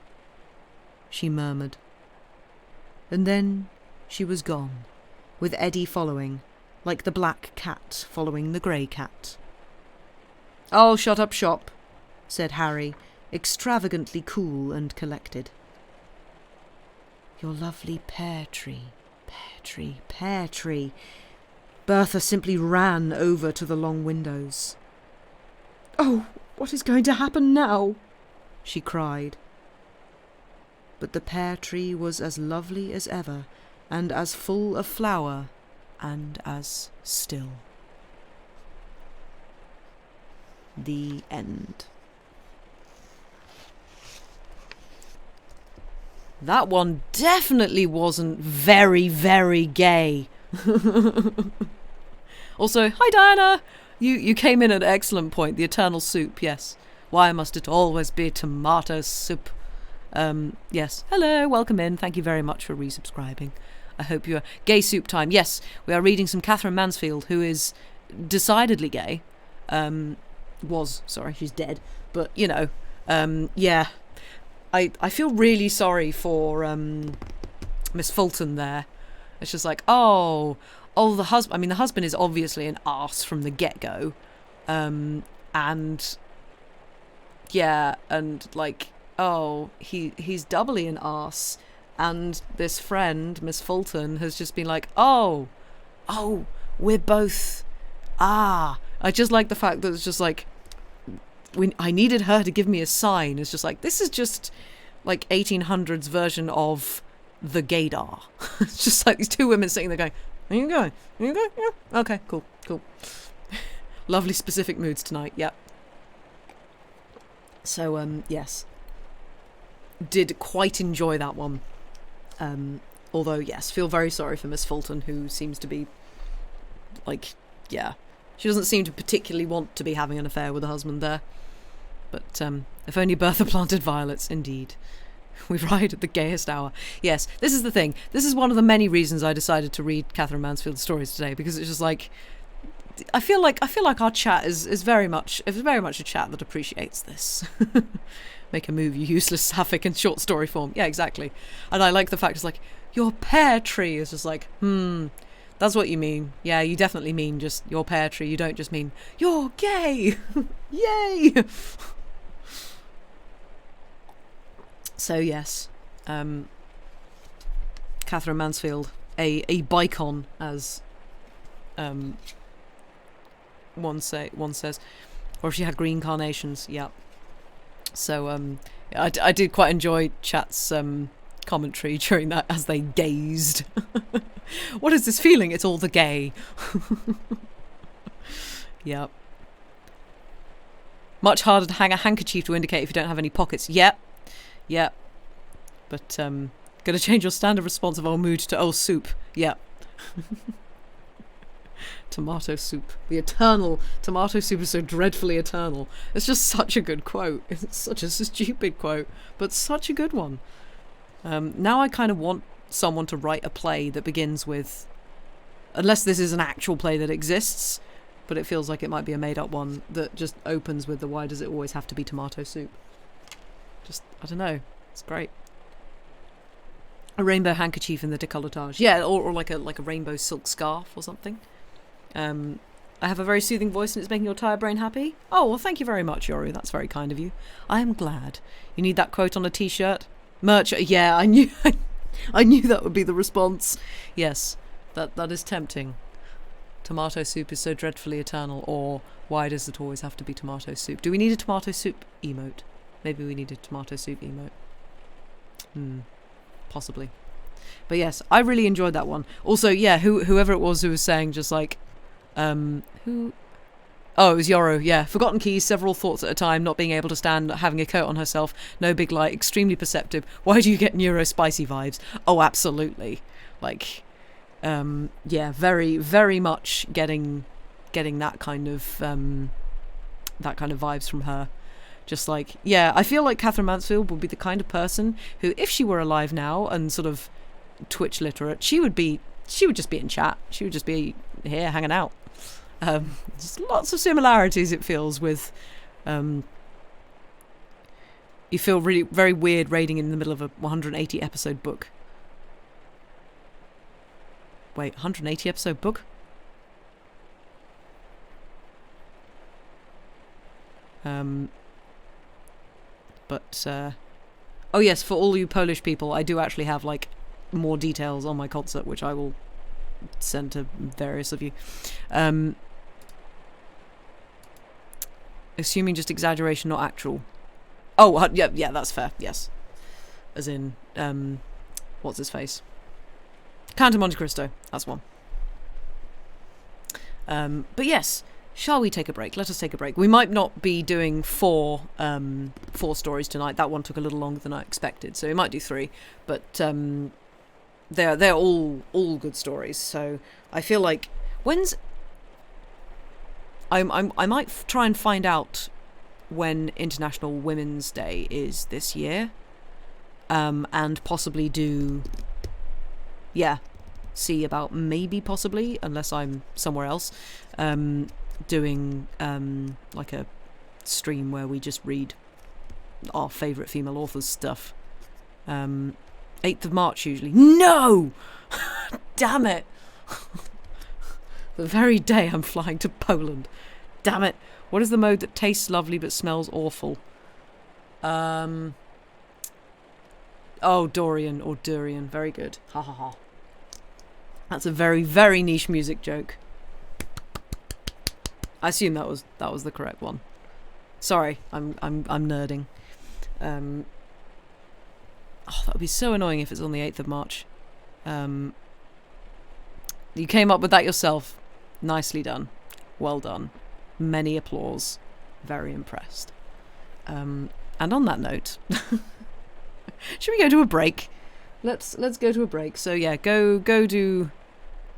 she murmured. And then she was gone, with Eddie following, like the black cat following the grey cat. "I'll shut up shop," said Harry, extravagantly cool and collected. Your lovely pear tree, pear tree, pear tree. Bertha simply ran over to the long windows. "Oh, what is going to happen now?" she cried. But the pear tree was as lovely as ever, and as full of flower, and as still. The end. That one definitely wasn't very, very gay. Also, hi Diana! You came in at an excellent point. The eternal soup, yes. Why must it always be tomato soup? Yes. Hello, welcome in. Thank you very much for resubscribing. I hope you're... Gay soup time. Yes, we are reading some Katherine Mansfield, who is decidedly gay. Sorry, she's dead. But, you know, yeah. I feel really sorry for Miss Fulton there. It's just like, the husband... I mean, the husband is obviously an arse from the get-go. And... yeah, and, like, he's doubly an arse. And this friend, Miss Fulton, has just been like, we're both... I just like the fact that it's just like... I needed her to give me a sign. It's just like, this is just like 1800s version of the gaydar. It's just like these two women sitting there going, "Are you going? Are you going? Yeah. Okay, cool. Lovely specific moods tonight, yep." So, yes. Did quite enjoy that one. Although, yes, feel very sorry for Miss Fulton, who seems to be, like, yeah. She doesn't seem to particularly want to be having an affair with her husband there. But if only Bertha planted violets, indeed. We ride at the gayest hour. Yes, this is the thing. This is one of the many reasons I decided to read Katherine Mansfield's stories today, because it's just like I feel like our chat is very much a chat that appreciates this. Make a movie useless sapphic in short story form. Yeah, exactly. And I like the fact it's like, your pear tree is just like, that's what you mean. Yeah, you definitely mean just your pear tree. You don't just mean you're gay. Yay. So yes, Katherine Mansfield, a bicon, as one says, or if she had green carnations, yeah. So I did quite enjoy chat's commentary during that as they gazed. What is this feeling? It's all the gay. Yep. Much harder to hang a handkerchief to indicate if you don't have any pockets. Yep. But gonna change your standard response of "oh mood" to "oh soup." Yep. Tomato soup. The eternal tomato soup is so dreadfully eternal. It's just such a good quote. It's such a stupid quote, but such a good one. Now I kind of want someone to write a play that begins with, unless this is an actual play that exists, but it feels like it might be a made-up one that just opens with the "why does it always have to be tomato soup?" Just, I don't know. It's great. A rainbow handkerchief in the décolletage. Yeah, or like a rainbow silk scarf or something. I have a very soothing voice and it's making your tired brain happy. Oh, well, thank you very much, Yoru. That's very kind of you. I am glad. You need that quote on a t-shirt? Merch. Yeah, I knew that would be the response. Yes, that is tempting. Tomato soup is so dreadfully eternal, or why does it always have to be tomato soup? Do we need a tomato soup emote? Maybe we need a tomato soup emote. Possibly. But yes, I really enjoyed that one. Also, yeah, whoever it was who was saying just like, who? Oh, it was Yoru, yeah. Forgotten keys, several thoughts at a time, not being able to stand, having a coat on herself, no big light, extremely perceptive. Why do you get neurospicy vibes? Oh, absolutely. Like, yeah, very, very much getting that kind of vibes from her. Just like, yeah, I feel like Katherine Mansfield would be the kind of person who, if she were alive now and sort of Twitch literate, she would just be in chat. She would just be here hanging out. Just lots of similarities, it feels, with you feel really very weird raiding in the middle of a 180 episode book. Wait, 180 episode book? But oh yes, for all you Polish people, I do actually have like more details on my concert, which I will send to various of you. Assuming just exaggeration, not actual. Oh, yeah, that's fair. Yes, as in, what's his face? Count of Monte Cristo. That's one. But yes, shall we take a break? Let us take a break. We might not be doing four stories tonight. That one took a little longer than I expected, so we might do 3. But they're all good stories. So I feel like I might try and find out when International Women's Day is this year, and possibly do, see about maybe possibly, unless I'm somewhere else, doing like a stream where we just read our favourite female authors' stuff. 8th of March usually. No! Damn it! The very day I'm flying to Poland. Damn it. What is the mode that tastes lovely but smells awful? Oh, Dorian or Durian. Very good. Ha ha ha. That's a very, very niche music joke. I assume that was the correct one. Sorry, I'm nerding. Oh, that would be so annoying if it's on the 8th of March. You came up with that yourself. Nicely done. Well done. Many applause. Very impressed. And on that note, should we go to a break? Let's go to a break. So yeah, go do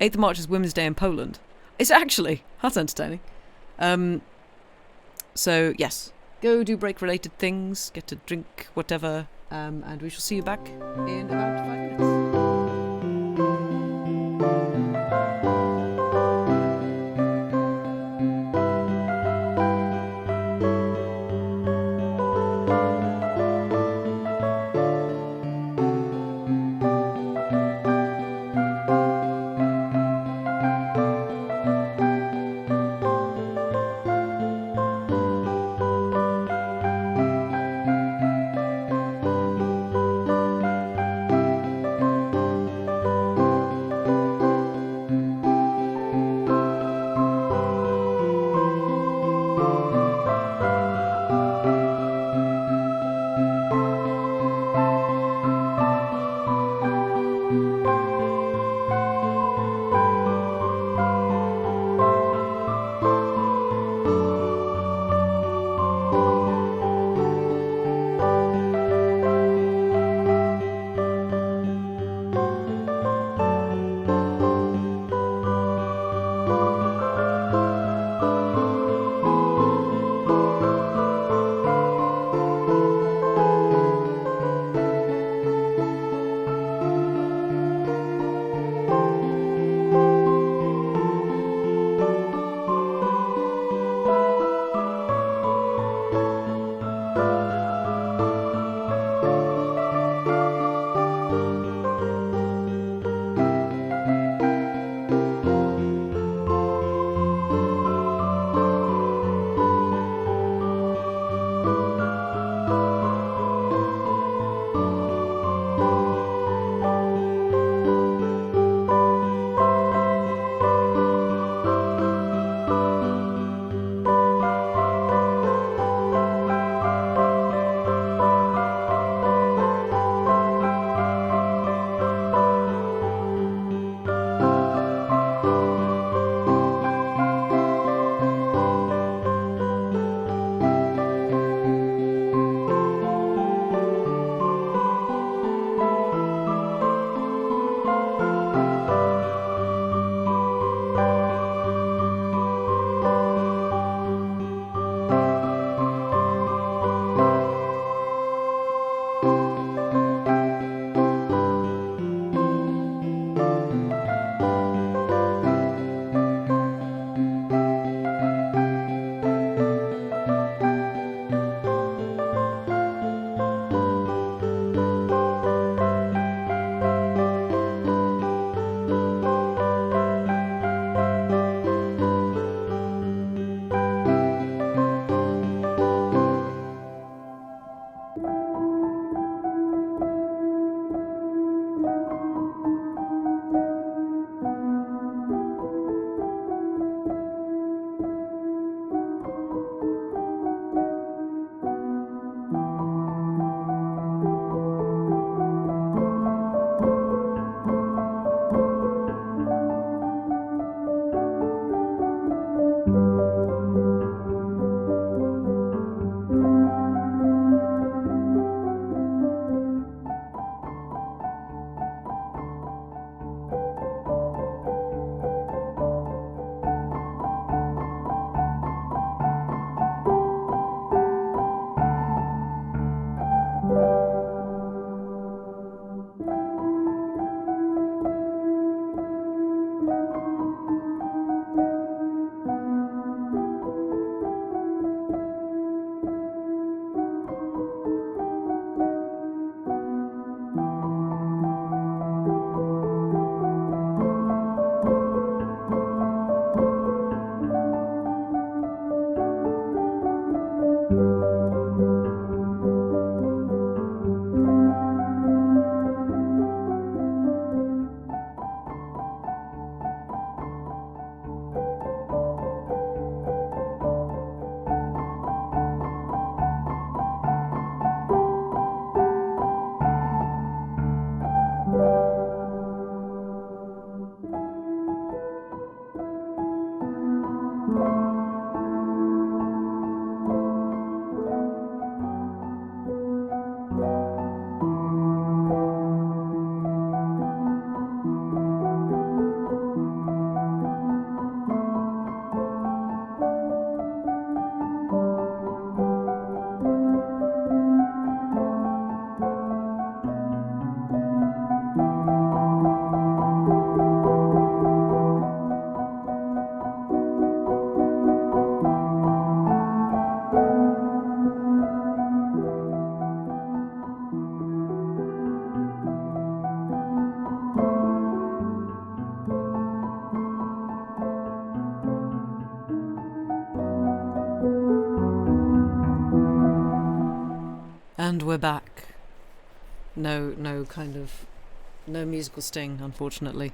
8th of March is Women's Day in Poland. It's actually, that's entertaining. So yes, go do break related things, get to drink whatever, and we shall see you back in about 5 minutes. And we're back. No musical sting, unfortunately.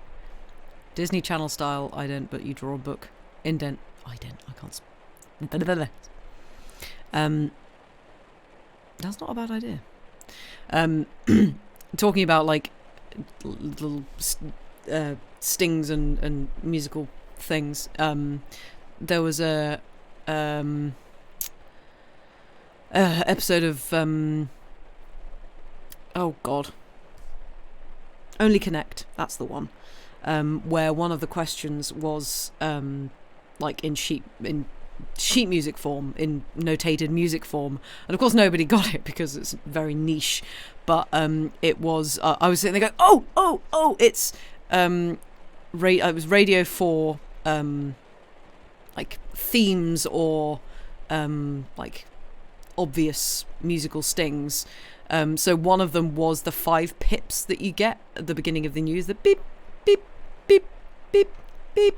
Disney Channel style, ident, but you draw a book. Indent. Ident. I can't... That's not a bad idea. Talking about, like, little stings and musical things. There was a episode of oh god, Only Connect, that's the one, where one of the questions was like in sheet music form, in notated music form, and of course nobody got it because it's very niche, but it was I was sitting there going, oh it's it was Radio 4 like themes or like obvious musical stings. So one of them was the 5 pips that you get at the beginning of the news, the beep, beep, beep, beep, beep.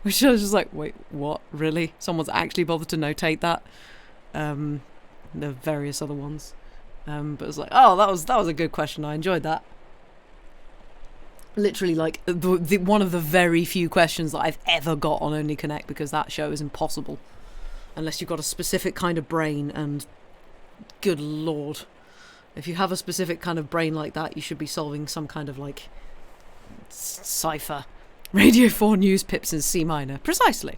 Which I was just like, wait, what? Really? Someone's actually bothered to notate that? There are various other ones. But it was like, oh, that was a good question. I enjoyed that. Literally, like, the one of the very few questions that I've ever got on Only Connect, because that show is impossible. Unless you've got a specific kind of brain, and good lord, if you have a specific kind of brain like that, you should be solving some kind of, like, cipher. Radio 4 news pips in C minor. Precisely.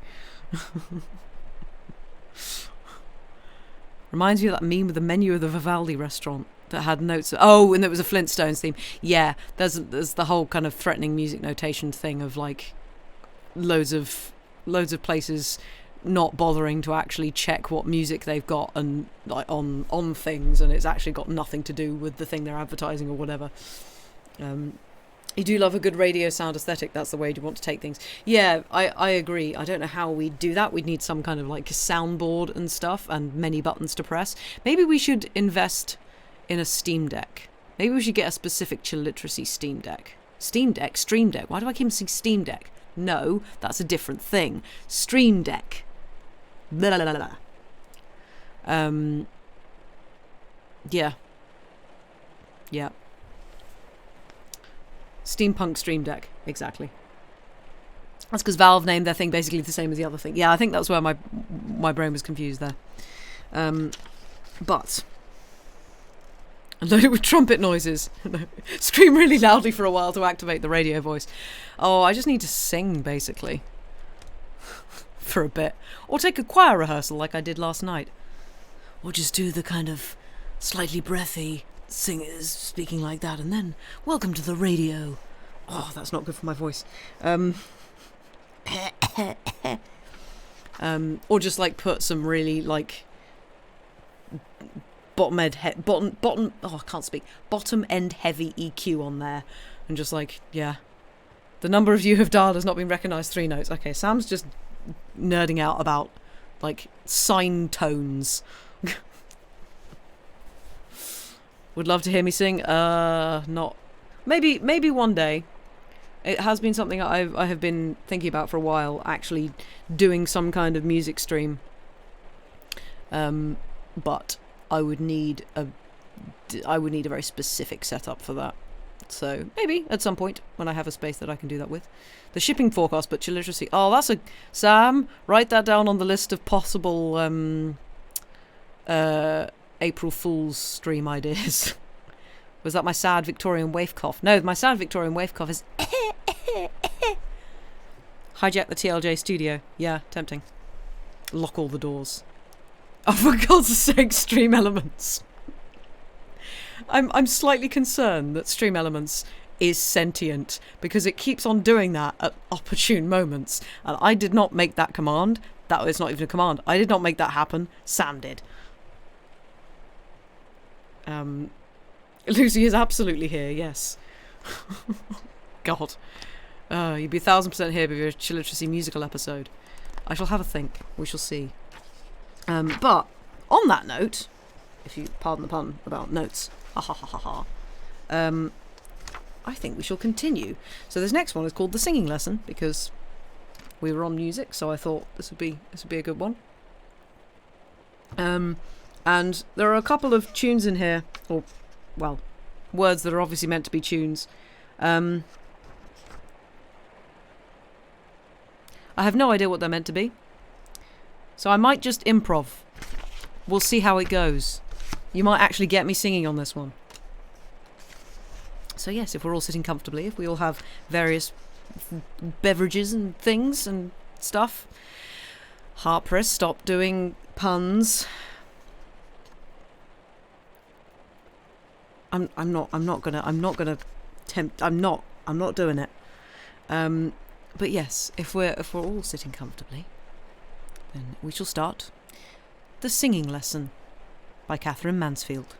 Reminds me of that meme with the menu of the Vivaldi restaurant that had notes. Oh, and it was a Flintstones theme. Yeah, there's the whole kind of threatening music notation thing of, like, loads of places not bothering to actually check what music they've got and like on things, and it's actually got nothing to do with the thing they're advertising or whatever. You do love a good radio sound aesthetic. That's the way you want to take things. Yeah, I agree. I don't know how we'd do that. We'd need some kind of like soundboard and stuff and many buttons to press. Maybe we should invest in a Steam Deck. Maybe we should get a specific chill literacy Steam Deck. Steam Deck? Stream Deck? Why do I keep saying Steam Deck? No, that's a different thing. Stream Deck. Blah, blah, blah, blah. Yeah. Yeah. Steampunk Stream Deck, exactly. That's because Valve named their thing basically the same as the other thing. Yeah, I think that's where my brain was confused there. But loaded with trumpet noises. Scream really loudly for a while to activate the radio voice. Oh, I just need to sing, basically. For a bit. Or take a choir rehearsal like I did last night. Or just do the kind of slightly breathy singers speaking like that, and then welcome to the radio. Oh, that's not good for my voice. Or just like put some really like bottom end heavy EQ on there, and just like, yeah, the number of you have dialed has not been recognised, 3 notes. Okay, Sam's just nerding out about like sine tones. Would love to hear me sing. Not. Maybe one day. It has been something I have been thinking about for a while, actually doing some kind of music stream. But I would need a very specific setup for that. So maybe at some point when I have a space that I can do that with. The shipping forecast, but chill literacy. Oh, that's a... Sam, write that down on the list of possible April Fool's stream ideas. Was that my sad Victorian waif cough? No, my sad Victorian waif cough is... Hijack the TLJ studio. Yeah, tempting. Lock all the doors. Oh, for God's sake, Stream Elements. I'm slightly concerned that Stream Elements is sentient, because it keeps on doing that at opportune moments. And I did not make that command. That was not even a command. I did not make that happen. Sam did. Lucy is absolutely here, yes. God. You'd be 1,000% here with your chill literacy musical episode. I shall have a think. We shall see. But on that note, if you pardon the pun about notes, I think we shall continue. So this next one is called The Singing Lesson, because we were on music, so I thought this would be a good one. And And there are a couple of tunes in here, or, well, words that are obviously meant to be tunes. I have no idea what they're meant to be. So I might just improv. We'll see how it goes. You might actually get me singing on this one. So yes, if we're all sitting comfortably, if we all have various beverages and things and stuff. Heart press, stop doing puns. I'm not doing it. But yes, if we're all sitting comfortably, then we shall start The Singing Lesson by Katherine Mansfield.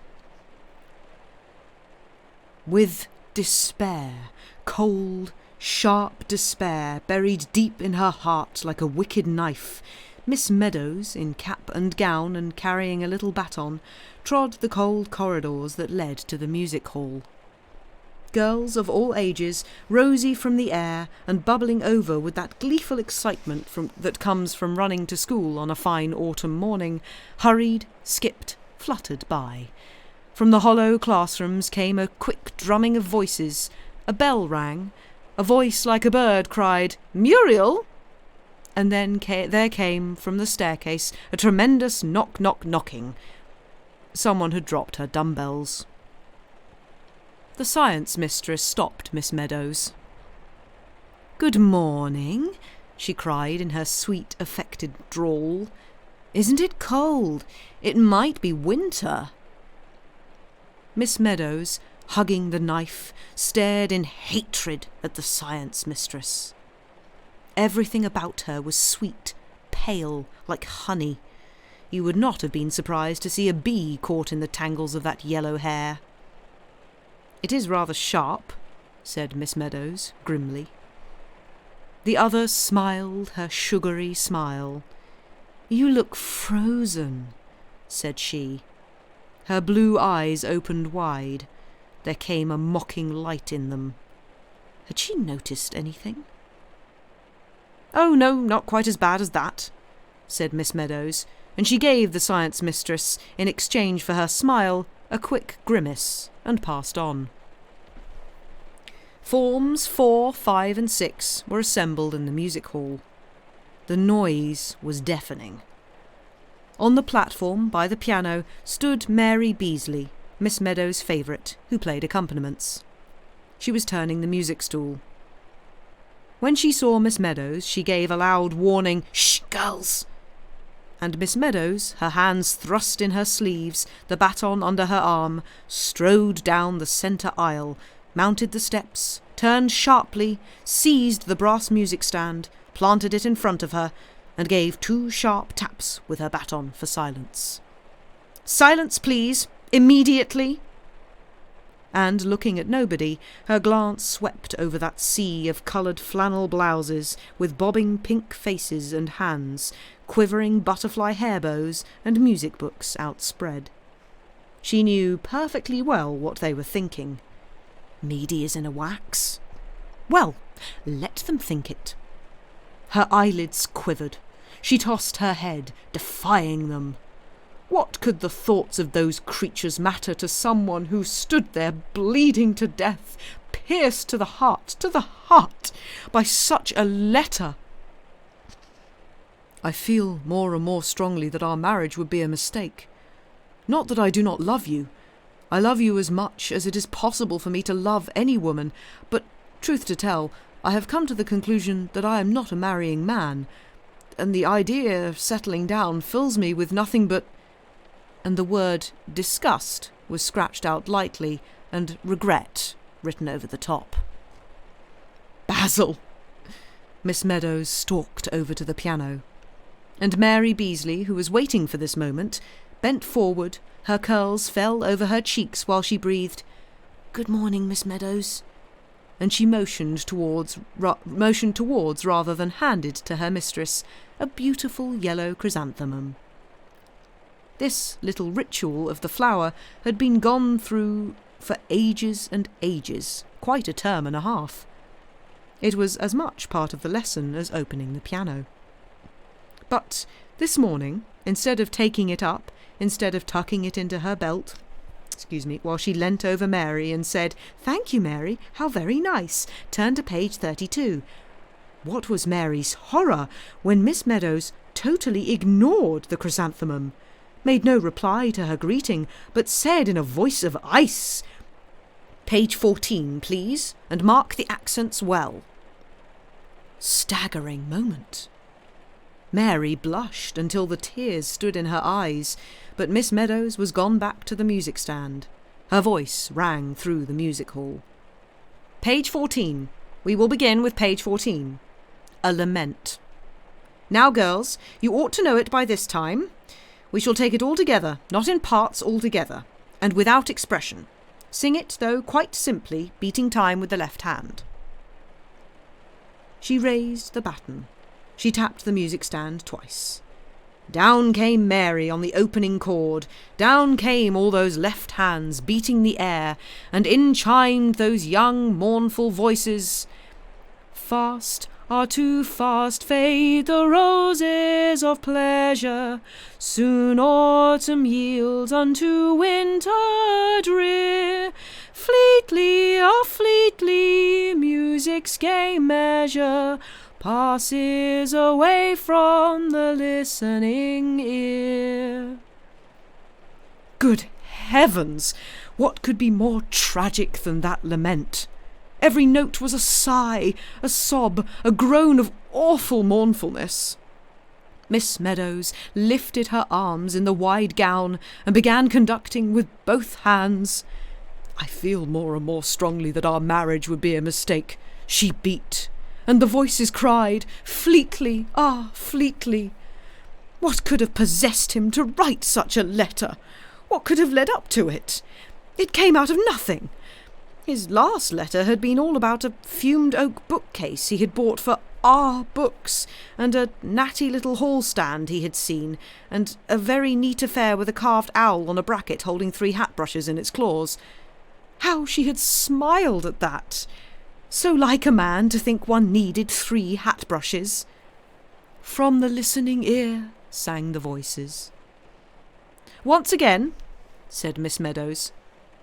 With despair, cold, sharp despair, buried deep in her heart like a wicked knife, Miss Meadows, in cap and gown and carrying a little baton, trod the cold corridors that led to the music hall. Girls of all ages, rosy from the air and bubbling over with that gleeful excitement that comes from running to school on a fine autumn morning, hurried, skipped, fluttered by. From the hollow classrooms came a quick drumming of voices. A bell rang. A voice like a bird cried, "Muriel!" And then there came from the staircase a tremendous knocking. Someone had dropped her dumbbells. The science mistress stopped Miss Meadows. "Good morning," she cried in her sweet, affected drawl. "Isn't it cold? It might be winter." Miss Meadows, hugging the knife, stared in hatred at the science mistress. Everything about her was sweet, pale, like honey. You would not have been surprised to see a bee caught in the tangles of that yellow hair. "It is rather sharp," said Miss Meadows grimly. The other smiled her sugary smile. "You look frozen," said she. Her blue eyes opened wide. There came a mocking light in them. Had she noticed anything? "Oh, no, not quite as bad as that," said Miss Meadows, and she gave the science mistress, in exchange for her smile, a quick grimace, and passed on. Forms 4, 5 and 6 were assembled in the music hall. The noise was deafening. On the platform by the piano stood Mary Beasley, Miss Meadows' favourite, who played accompaniments. She was turning the music stool. When she saw Miss Meadows, she gave a loud warning, "Shh, girls!" And Miss Meadows, her hands thrust in her sleeves, the baton under her arm, strode down the centre aisle, mounted the steps, turned sharply, seized the brass music stand, planted it in front of her, and gave 2 sharp taps with her baton for silence. "Silence, please! Immediately!" And, looking at nobody, her glance swept over that sea of coloured flannel blouses with bobbing pink faces and hands, quivering butterfly hair bows and music books outspread. She knew perfectly well what they were thinking. Meady is in a wax? Well, let them think it. Her eyelids quivered. She tossed her head, defying them. What could the thoughts of those creatures matter to someone who stood there bleeding to death, pierced to the heart, by such a letter? "I feel more and more strongly that our marriage would be a mistake. Not that I do not love you. I love you as much as it is possible for me to love any woman, but, truth to tell, I have come to the conclusion that I am not a marrying man, and the idea of settling down fills me with nothing but—" and the word disgust was scratched out lightly and regret written over the top. "Basil!" Miss Meadows stalked over to the piano, and Mary Beasley, who was waiting for this moment, bent forward. Her curls fell over her cheeks while she breathed, "Good morning, Miss Meadows," and she motioned towards rather than handed to her mistress a beautiful yellow chrysanthemum. This little ritual of the flower had been gone through for ages and ages, quite a term and a half. It was as much part of the lesson as opening the piano. But this morning, instead of taking it up, instead of tucking it into her belt. While she leant over Mary and said, "Thank you, Mary, how very nice. Turn to page 32. What was Mary's horror when Miss Meadows totally ignored the chrysanthemum, made no reply to her greeting, but said in a voice of ice, "Page 14, please, and mark the accents well." Staggering moment. Mary blushed until the tears stood in her eyes, but Miss Meadows was gone back to the music stand. Her voice rang through the music hall. "Page 14. We will begin with page 14. A lament. Now, girls, you ought to know it by this time. We shall take it all together, not in parts altogether, and without expression. Sing it, though, quite simply, beating time with the left hand." She raised the baton. She tapped the music stand twice. Down came Mary on the opening chord. Down came all those left hands beating the air, and in chimed those young, mournful voices. "Fast, too fast fade the roses of pleasure. Soon autumn yields unto winter drear. Fleetly, fleetly, music's gay measure passes away from the listening ear." Good heavens! What could be more tragic than that lament? Every note was a sigh, a sob, a groan of awful mournfulness. Miss Meadows lifted her arms in the wide gown and began conducting with both hands. "I feel more and more strongly that our marriage would be a mistake," she beat, and the voices cried, "Fleetly, Fleetly." What could have possessed him to write such a letter? What could have led up to it? It came out of nothing. His last letter had been all about a fumed oak bookcase he had bought for our books, and a natty little hall stand he had seen, and a very neat affair with a carved owl on a bracket holding 3 hat brushes in its claws. How she had smiled at that! So like a man to think one needed 3 hat brushes. "From the listening ear," sang the voices. "Once again," said Miss Meadows,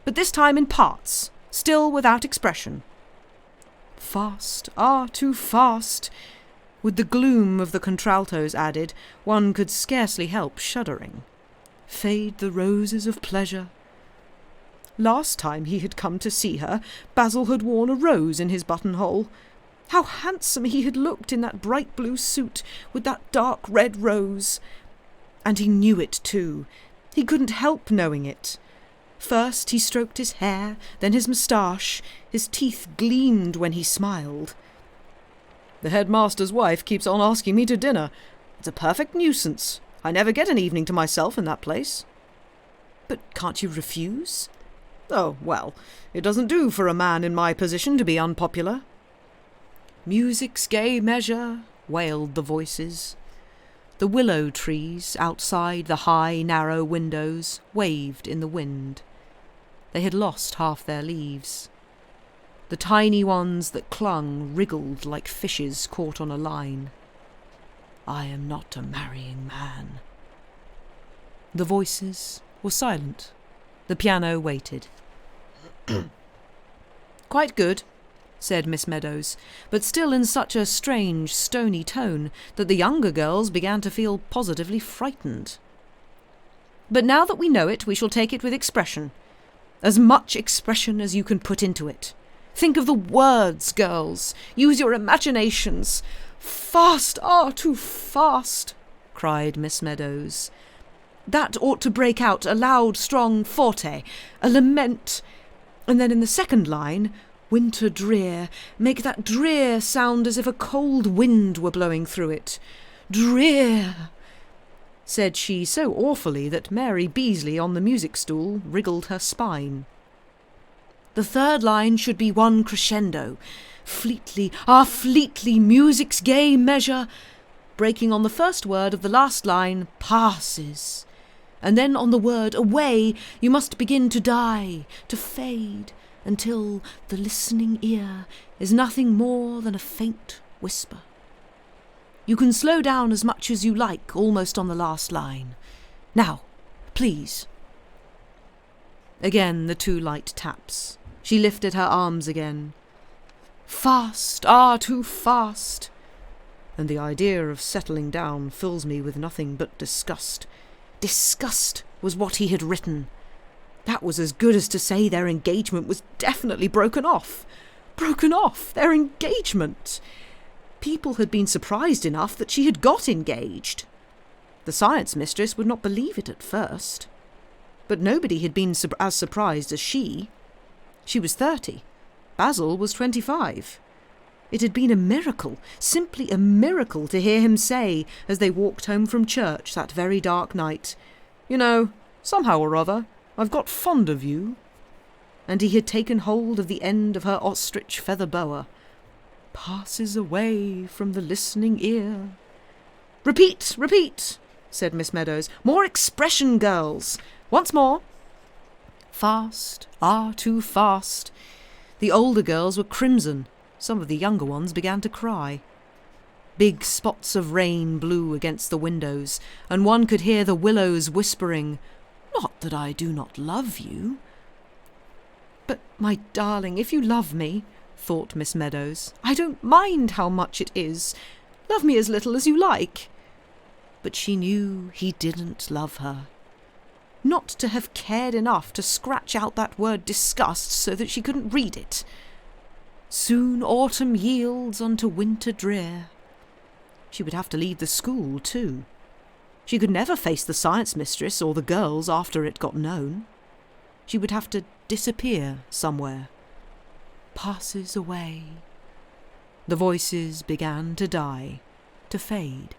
"but this time in parts, still without expression. Fast, too fast." With the gloom of the contraltos added, one could scarcely help shuddering. "Fade the roses of pleasure." Last time he had come to see her, Basil had worn a rose in his buttonhole. How handsome he had looked in that bright blue suit with that dark red rose! And he knew it too. He couldn't help knowing it. First he stroked his hair, then his moustache. His teeth gleamed when he smiled. "The headmaster's wife keeps on asking me to dinner. It's a perfect nuisance. I never get an evening to myself in that place." "But can't you refuse?" "Oh, well, it doesn't do for a man in my position to be unpopular." "Music's gay measure," wailed the voices. The willow trees outside the high, narrow windows waved in the wind. They had lost half their leaves. The tiny ones that clung wriggled like fishes caught on a line. "I am not a marrying man." The voices were silent. The piano waited. "Quite good," said Miss Meadows, but still in such a strange, stony tone that the younger girls began to feel positively frightened. "But now that we know it, we shall take it with expression. As much expression as you can put into it. Think of the words, girls. Use your imaginations. Fast, too fast," cried Miss Meadows. "That ought to break out a loud, strong forte, a lament. And then in the second line, winter drear, make that drear sound as if a cold wind were blowing through it. Drear," said she so awfully that Mary Beasley on the music stool wriggled her spine. "The third line should be one crescendo. Fleetly, fleetly, music's gay measure," breaking on the first word of the last line, "passes." And then on the word away you must begin to die, to fade, until the listening ear is nothing more than a faint whisper. You can slow down as much as you like almost on the last line. Now, please." Again the 2 light taps. She lifted her arms again. "Fast, too fast." And the idea of settling down fills me with nothing but disgust. Disgust was what he had written. That was as good as to say their engagement was definitely broken off. Broken off! Their engagement! People had been surprised enough that she had got engaged. The science mistress would not believe it at first. But nobody had been as surprised as she. She was 30. Basil was 25. It had been a miracle, simply a miracle, to hear him say, as they walked home from church that very dark night, "You know, somehow or other, I've got fond of you." And he had taken hold of the end of her ostrich feather boa. "Passes away from the listening ear." "Repeat, repeat," said Miss Meadows. "More expression, girls. Once more." Fast, too fast. The older girls were crimson. Some of the younger ones began to cry. Big spots of rain blew against the windows, and one could hear the willows whispering, "Not that I do not love you." "But, my darling, if you love me," thought Miss Meadows, "I don't mind how much it is. Love me as little as you like." But she knew he didn't love her. Not to have cared enough to scratch out that word disgust so that she couldn't read it. Soon autumn yields unto winter drear. She would have to leave the school too. She could never face the science mistress or the girls after it got known. She would have to disappear somewhere. Passes away. The voices began to die, to fade,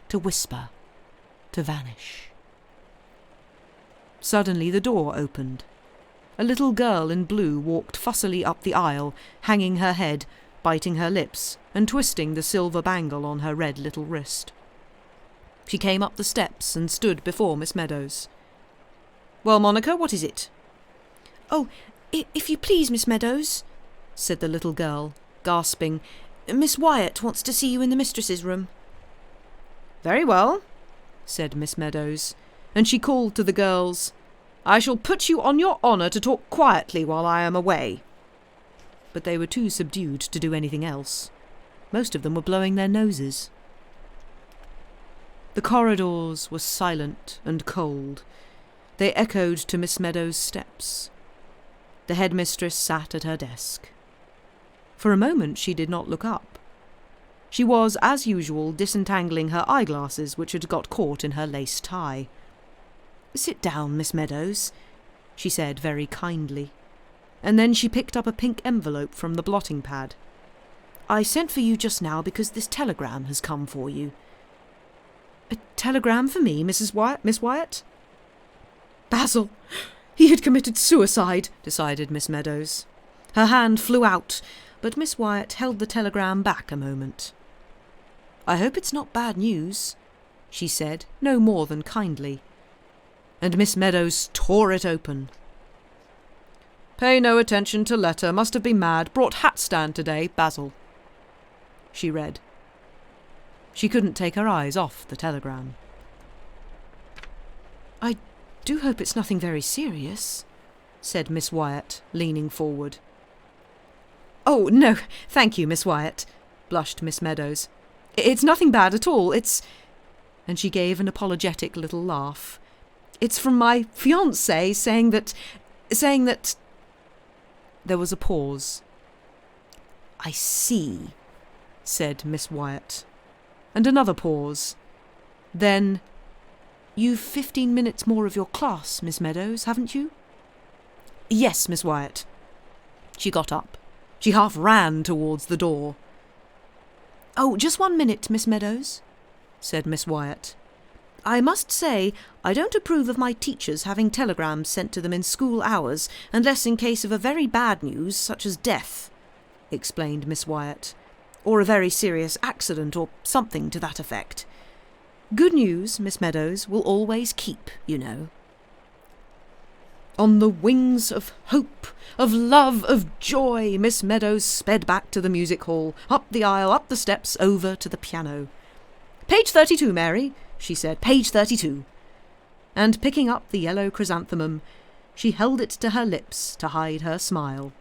to whisper, to vanish. Suddenly the door opened. A little girl in blue walked fussily up the aisle, hanging her head, biting her lips, and twisting the silver bangle on her red little wrist. She came up the steps and stood before Miss Meadows. "Well, Monica, what is it?" "Oh, if you please, Miss Meadows," said the little girl, gasping, "Miss Wyatt wants to see you in the mistress's room." "Very well," said Miss Meadows, and she called to the girls, "I shall put you on your honour to talk quietly while I am away." But they were too subdued to do anything else. Most of them were blowing their noses. The corridors were silent and cold. They echoed to Miss Meadows' steps. The headmistress sat at her desk. For a moment she did not look up. She was, as usual, disentangling her eyeglasses, which had got caught in her lace tie. "Sit down, Miss Meadows," she said very kindly, and then she picked up a pink envelope from the blotting pad. "I sent for you just now because this telegram has come for you." "A telegram for me, Miss Wyatt?" Basil! He had committed suicide, decided Miss Meadows. Her hand flew out, but Miss Wyatt held the telegram back a moment. "I hope it's not bad news," she said, no more than kindly. And Miss Meadows tore it open. "Pay no attention to letter, must have been mad, brought hat stand today, Basil," she read. She couldn't take her eyes off the telegram. "I do hope it's nothing very serious," said Miss Wyatt, leaning forward. "Oh, no, thank you, Miss Wyatt," blushed Miss Meadows. "It's nothing bad at all, it's—" and she gave an apologetic little laugh. "It's from my fiancé saying that... There was a pause. "I see," said Miss Wyatt. And another pause. Then, "You've 15 minutes more of your class, Miss Meadows, haven't you?" "Yes, Miss Wyatt." She got up. She half ran towards the door. "Oh, just 1 minute, Miss Meadows," said Miss Wyatt. "I must say I don't approve of my teachers having telegrams sent to them in school hours, unless in case of a very bad news, such as death," explained Miss Wyatt, "or a very serious accident, or something to that effect. Good news, Miss Meadows, will always keep, you know." On the wings of hope, of love, of joy, Miss Meadows sped back to the music hall, up the aisle, up the steps, over to the piano. "Page 32, Mary," she said. "Page 32. and picking up the yellow chrysanthemum, she held it to her lips to hide her smile.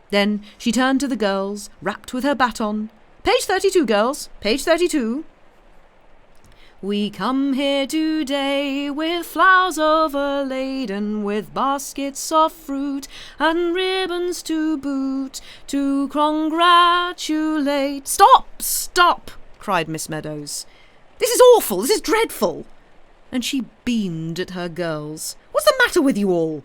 Then she turned to the girls, rapped with her baton. "Page 32, girls, page 32. We come here today with flowers overladen, with baskets of fruit and ribbons to boot, to congratulate—" "Stop! Stop!" cried Miss Meadows. "This is awful! This is dreadful!" And she beamed at her girls. "What's the matter with you all?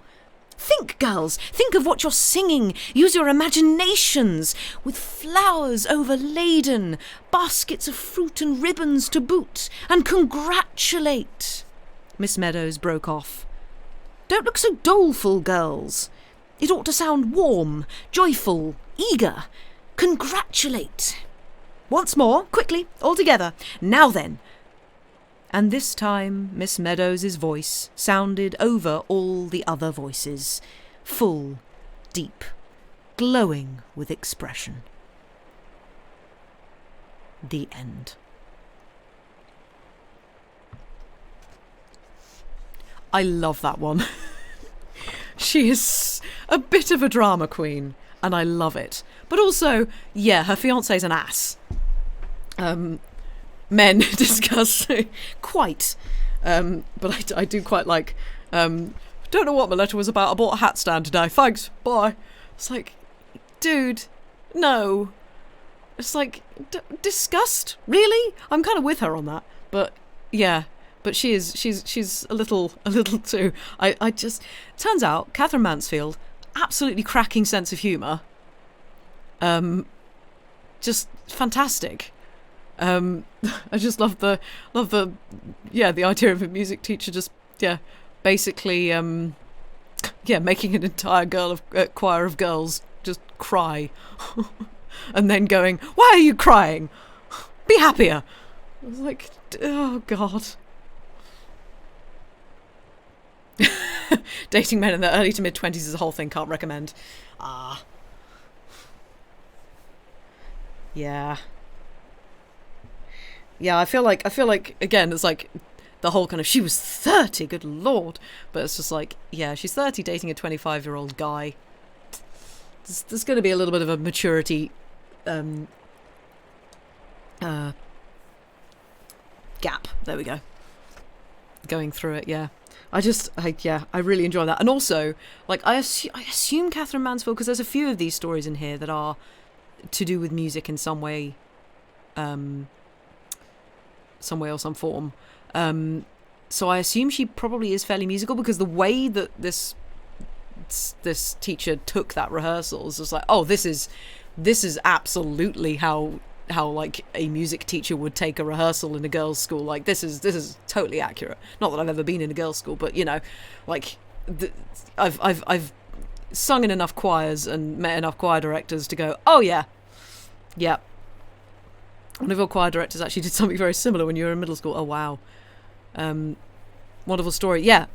Think, girls, think of what you're singing. Use your imaginations. With flowers overladen, baskets of fruit and ribbons to boot, and congratulate." Miss Meadows broke off. "Don't look so doleful, girls. It ought to sound warm, joyful, eager. Congratulate. Once more, quickly, all together. Now then." And this time Miss Meadows's voice sounded over all the other voices, full, deep, glowing with expression. The end. I love that one. She is a bit of a drama queen, and I love it. But also, yeah, her fiancé's an ass. Men discuss quite, but I do quite like. Don't know what my letter was about. I bought a hat stand today. Thanks. Bye. It's like, dude, no. It's like disgust. Really? I'm kind of with her on that. But yeah, but she's a little too. I just turns out Katherine Mansfield, absolutely cracking sense of humour. Just fantastic. I just love the idea of a music teacher just basically making an entire choir of girls just cry and then going, "Why are you crying? Be happier." I was like, oh god. Dating men in their early to mid 20s is a whole thing. Can't recommend. Yeah, I feel like again, it's like the whole kind of, she was 30, good lord. But it's just like, yeah, she's 30 dating a 25-year-old guy. There's going to be a little bit of a maturity gap. There we go. Going through it, yeah. I really enjoy that. And also, like, I assume Katherine Mansfield, because there's a few of these stories in here that are to do with music in some way or some form. So I assume she probably is fairly musical, because the way that this teacher took that rehearsal is just like, oh, this is absolutely how like a music teacher would take a rehearsal in a girls' school. Like this is totally accurate. Not that I've ever been in a girls' school, but you know, like I've sung in enough choirs and met enough choir directors to go, oh yeah. One of your choir directors actually did something very similar when you were in middle school. Oh wow. Wonderful story. Yeah,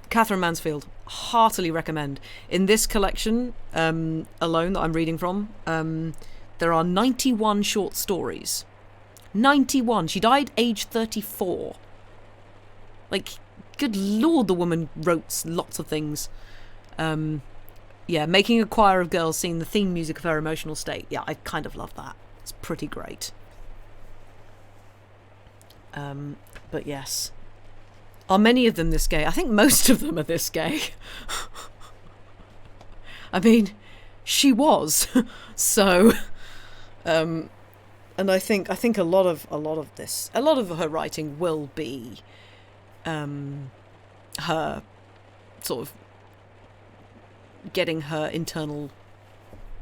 Katherine Mansfield, heartily recommend. In this collection alone that I'm reading from, there are 91 short stories. 91. She died aged 34. Like, good lord, the woman wrote lots of things. Making a choir of girls sing the theme music of her emotional state. Yeah, I kind of love that. It's pretty great. But yes. Are many of them this gay? I think most of them are this gay. I mean, she was. So, and I think a lot of her writing will be her sort of getting her internal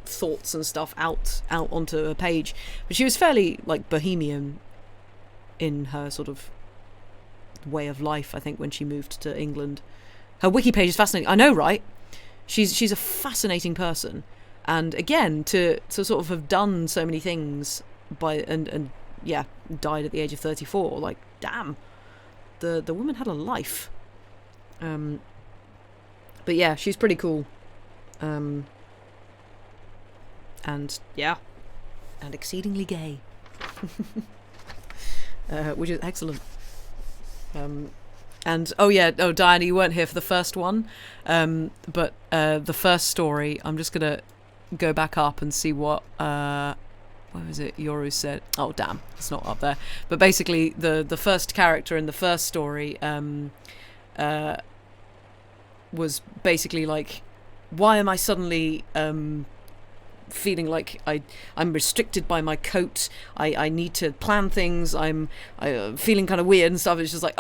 thoughts and stuff out onto a page. But she was fairly like bohemian in her sort of way of life, I think, when she moved to England. Her wiki page is fascinating. I know, right? She's a fascinating person, and again, to sort of have done so many things and died at the age of 34. Like, damn, the woman had a life. But yeah, she's pretty cool. And yeah, and exceedingly gay. Which is excellent. And Diana, you weren't here for the first one, but the first story, I'm just gonna go back up and see what was it Yoru said. Oh damn, it's not up there. But basically, the first character in the first story was basically like, why am I suddenly feeling like I'm restricted by my coat? I need to plan things. I'm feeling kind of weird and stuff. It's just like,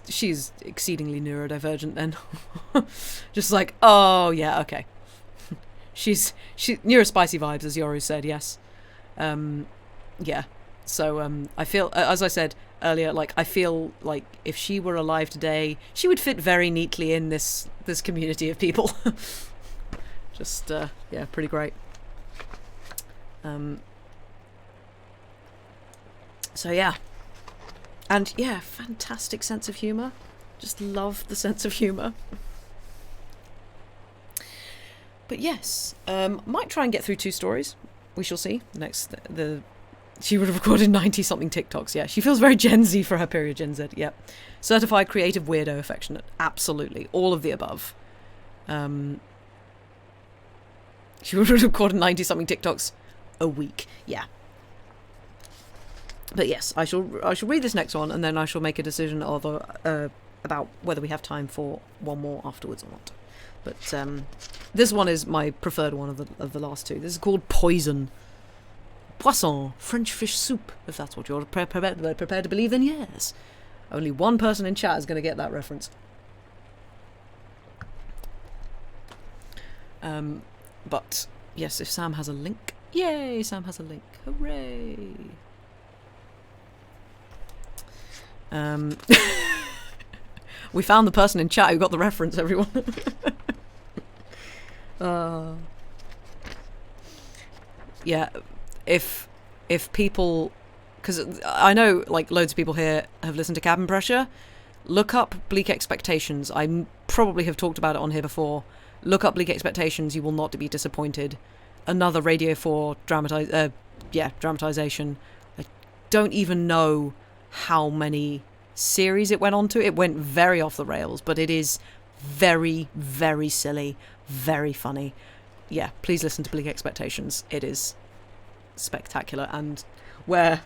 she's exceedingly neurodivergent then. Just like, oh yeah, okay. she neurospicy vibes, as Yoru said. Yes. Yeah. So I feel, as I said earlier, like I feel like if she were alive today, she would fit very neatly in this community of people. Just yeah, pretty great. So yeah, and yeah, fantastic sense of humour. Just love the sense of humour. But yes, might try and get through 2 stories. We shall see. Next, she would have recorded 90 something TikToks. Yeah, she feels very Gen Z for her period. Gen Z. Yep. Certified creative weirdo, affectionate. Absolutely, all of the above. She would have recorded 90 something TikToks a week. Yeah. But yes, I shall read this next one, and then I shall make a decision about whether we have time for one more afterwards or not. But this one is my preferred one of the last 2. This is called Poison. Poisson, French fish soup. If that's what you're prepared to believe, then yes. Only one person in chat is going to get that reference. But yes, if Sam has a link. Yay, Sam has a link. Hooray. We found the person in chat who got the reference, everyone. Yeah, if people, because I know like loads of people here have listened to Cabin Pressure, look up Bleak Expectations. I probably have talked about it on here before. Look up Bleak Expectations, you will not be disappointed. Another Radio 4 dramatization. I don't even know how many series it went on to. It went very off the rails, but it is very, very silly, very funny. Yeah, please listen to Bleak Expectations. It is spectacular, and where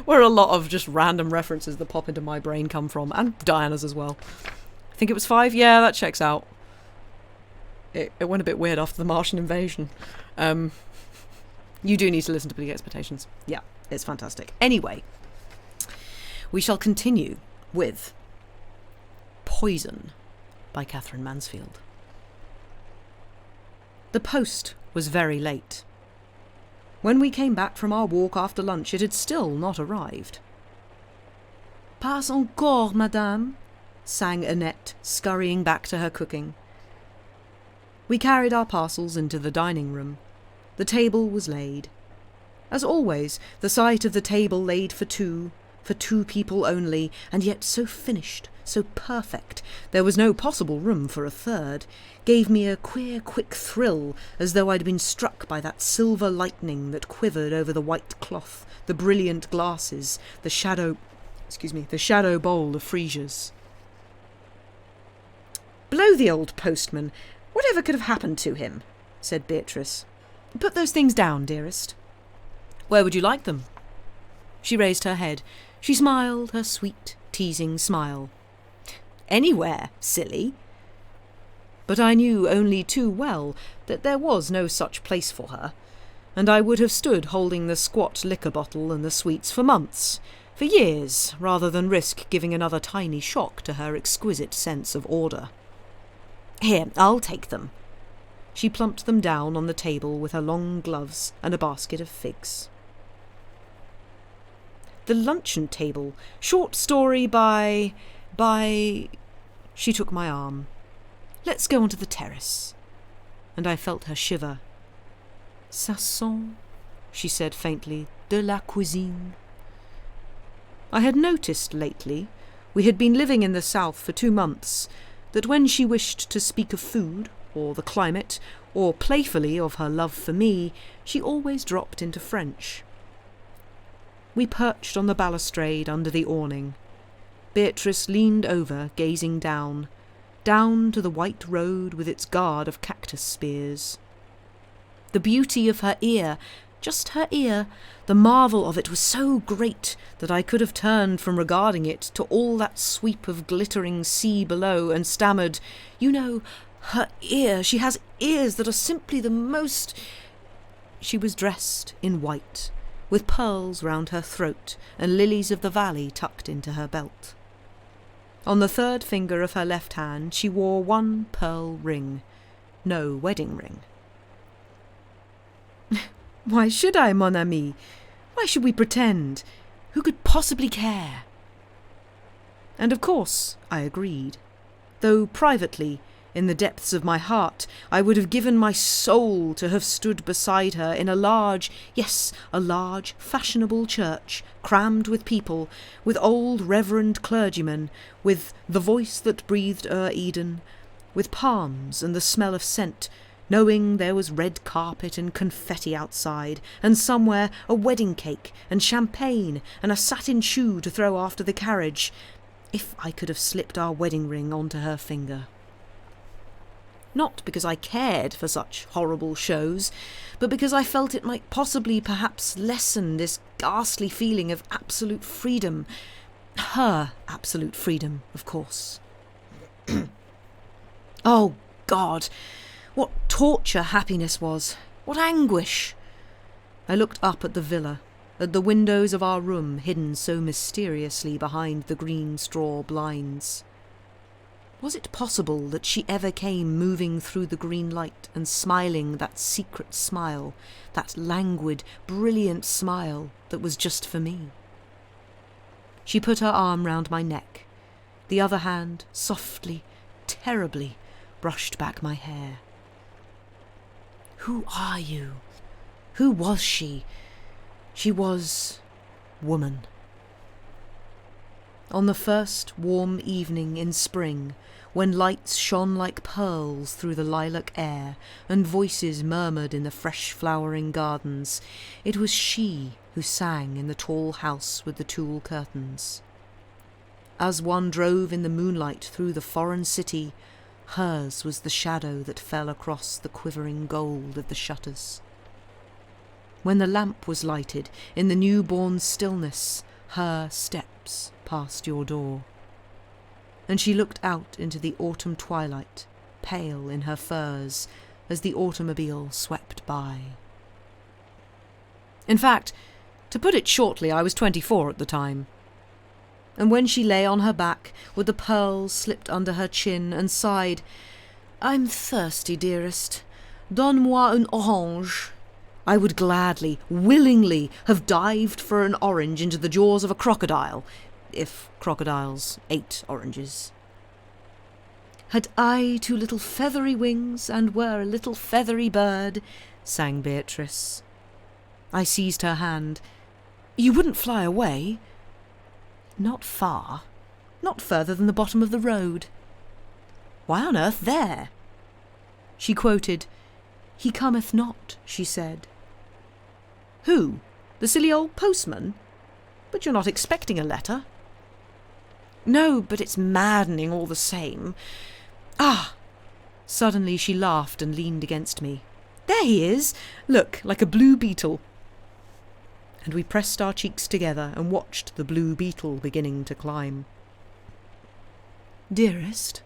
a lot of just random references that pop into my brain come from, and Diana's as well. I think it was 5. Yeah, that checks out. It went a bit weird after the Martian invasion. You do need to listen to Bleak Expectations. Yeah, it's fantastic. Anyway, we shall continue with Poison by Katherine Mansfield. The post was very late. When we came back from our walk after lunch, it had still not arrived. "Pas encore, madame," sang Annette, scurrying back to her cooking. We carried our parcels into the dining room. The table was laid. As always, the sight of the table laid for 2 people only, and yet so finished, so perfect, there was no possible room for a third, gave me a queer, quick thrill, as though I'd been struck by that silver lightning that quivered over the white cloth, the brilliant glasses, the shadow bowl of freesias. "Blow the old postman! Whatever could have happened to him?" said Beatrice. "Put those things down, dearest." "Where would you like them?" She raised her head. She smiled her sweet, teasing smile. "Anywhere, silly." But I knew only too well that there was no such place for her, and I would have stood holding the squat liquor bottle and the sweets for months, for years, rather than risk giving another tiny shock to her exquisite sense of order. "Here, I'll take them." She plumped them down on the table with her long gloves and a basket of figs. "The luncheon table. Short story by... She took my arm. "Let's go onto the terrace." And I felt her shiver. "Ça sent," she said faintly, "de la cuisine." I had noticed lately, we had been living in the south for 2 months, that when she wished to speak of food, or the climate, or playfully of her love for me, she always dropped into French. We perched on the balustrade under the awning. Beatrice leaned over, gazing down to the white road with its guard of cactus spears. The beauty of her ear, just her ear, the marvel of it was so great that I could have turned from regarding it to all that sweep of glittering sea below and stammered, "You know, her ear, she has ears that are simply the most—" She was dressed in white, with pearls round her throat and lilies of the valley tucked into her belt. On the third finger of her left hand she wore one pearl ring, no wedding ring. "Why should I, mon ami? Why should we pretend? Who could possibly care?" And of course I agreed, though privately, in the depths of my heart, I would have given my soul to have stood beside her in a large, yes, a large, fashionable church, crammed with people, with old reverend clergymen, with the voice that breathed o'er Eden, with palms and the smell of scent, knowing there was red carpet and confetti outside, and somewhere a wedding cake and champagne and a satin shoe to throw after the carriage, if I could have slipped our wedding ring onto her finger. Not because I cared for such horrible shows, but because I felt it might possibly perhaps lessen this ghastly feeling of absolute freedom. Her absolute freedom, of course. Oh, God! What torture happiness was! What anguish! I looked up at the villa, at the windows of our room hidden so mysteriously behind the green straw blinds. Was it possible that she ever came moving through the green light and smiling that secret smile, that languid, brilliant smile that was just for me? She put her arm round my neck. The other hand, softly, terribly, brushed back my hair. "Who are you? Who was she? She was woman." On the first warm evening in spring, when lights shone like pearls through the lilac air and voices murmured in the fresh flowering gardens, it was she who sang in the tall house with the tulle curtains. As one drove in the moonlight through the foreign city, hers was the shadow that fell across the quivering gold of the shutters. When the lamp was lighted in the newborn stillness, her steps passed your door. And she looked out into the autumn twilight, pale in her furs, as the automobile swept by. In fact, to put it shortly, I was 24 at the time. And when she lay on her back, with the pearls slipped under her chin, and sighed, "I'm thirsty, dearest. Donne-moi un orange," I would gladly, willingly, have dived for an orange into the jaws of a crocodile, if crocodiles ate oranges. "Had I 2 little feathery wings, and were a little feathery bird," sang Beatrice. I seized her hand. "You wouldn't fly away?" "Not far. Not further than the bottom of the road." "Why on earth there?" She quoted, "He cometh not," she said. "Who? The silly old postman? But you're not expecting a letter." "No, but it's maddening all the same. Ah!" Suddenly she laughed and leaned against me. "There he is! Look, like a blue beetle." And we pressed our cheeks together and watched the blue beetle beginning to climb. "Dearest,"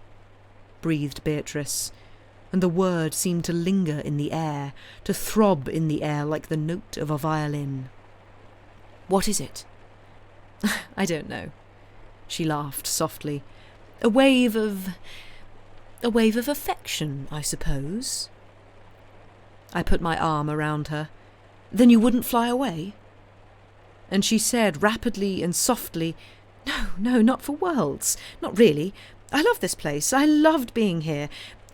breathed Beatrice, and the word seemed to linger in the air, to throb in the air like the note of a violin. "What is it?" "I don't know." She laughed softly. A wave of affection, I suppose." I put my arm around her. "Then you wouldn't fly away?" And she said rapidly and softly, No, not for worlds. Not really. I love this place. I loved being here.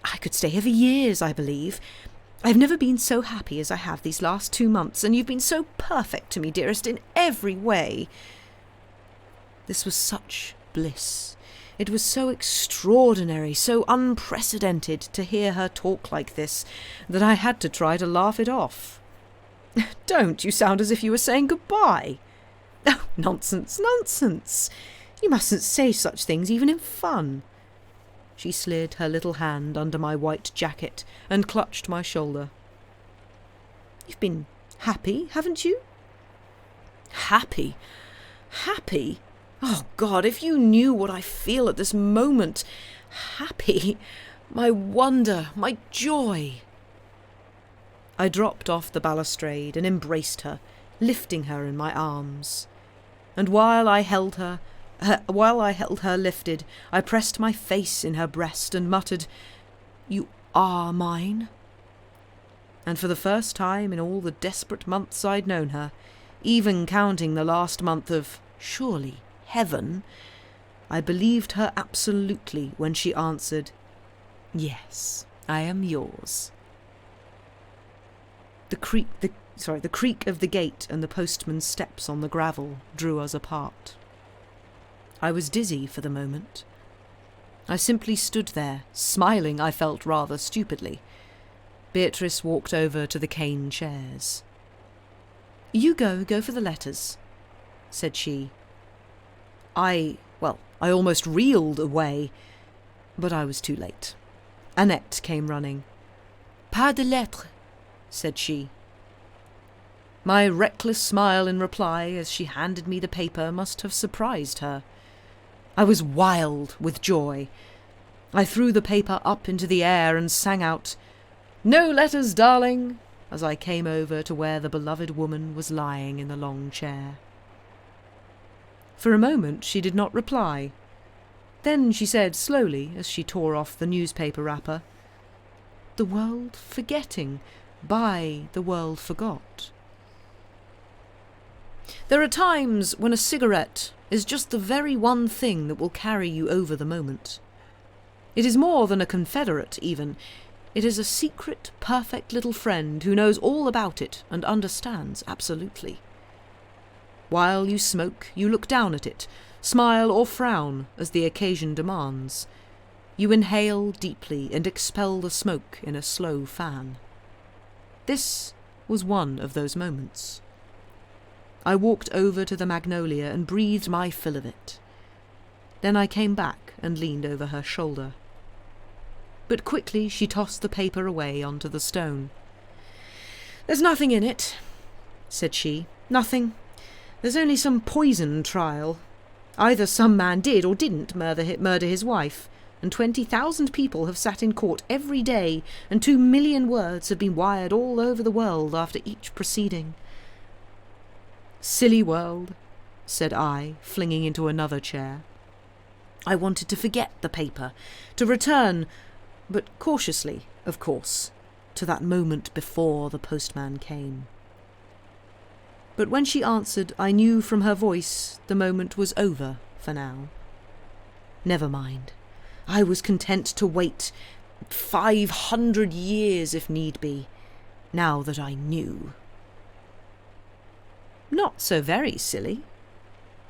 I could stay here for years, I believe. I've never been so happy as I have these last 2 months, and you've been so perfect to me, dearest, in every way." This was such bliss. It was so extraordinary, so unprecedented to hear her talk like this, that I had to try to laugh it off. "Don't, you sound as if you were saying goodbye." "Oh, nonsense, nonsense. You mustn't say such things even in fun. She slid her little hand under my white jacket and clutched my shoulder. You've been happy, haven't you? Happy? Happy? Oh, God, if you knew what I feel at this moment. Happy. My wonder, my joy. I dropped off the balustrade and embraced her, lifting her in my arms. And while I held her lifted, I pressed my face in her breast and muttered, "You are mine." And for the first time in all the desperate months I'd known her, even counting the last month of, surely, heaven, I believed her absolutely when she answered, "Yes, I am yours." The creak of the gate and the postman's steps on the gravel drew us apart. I was dizzy for the moment. I simply stood there, smiling, I felt, rather stupidly. Beatrice walked over to the cane chairs. "You go for the letters," said she. I almost reeled away, but I was too late. Annette came running. "Pas de lettres," said she. My reckless smile in reply as she handed me the paper must have surprised her. I was wild with joy. I threw the paper up into the air and sang out, "No letters, darling," as I came over to where the beloved woman was lying in the long chair. For a moment she did not reply. Then she said slowly, as she tore off the newspaper wrapper, "The world forgetting, by the world forgot." There are times when a cigarette is just the very one thing that will carry you over the moment. It is more than a confederate, even. It is a secret, perfect little friend who knows all about it and understands absolutely. While you smoke, you look down at it, smile or frown as the occasion demands. You inhale deeply and expel the smoke in a slow fan. This was one of those moments. I walked over to the magnolia and breathed my fill of it. Then I came back and leaned over her shoulder. But quickly she tossed the paper away onto the stone. "There's nothing in it," said she. "Nothing. There's only some poison trial. Either some man did or didn't murder his wife, and 20,000 people have sat in court every day, and 2 million words have been wired all over the world after each proceeding." "Silly world," said I, flinging into another chair. I wanted to forget the paper, to return, but cautiously, of course, to that moment before the postman came. But when she answered, I knew from her voice the moment was over for now. Never mind. I was content to wait 500 years if need be, now that I knew. "Not so very silly,"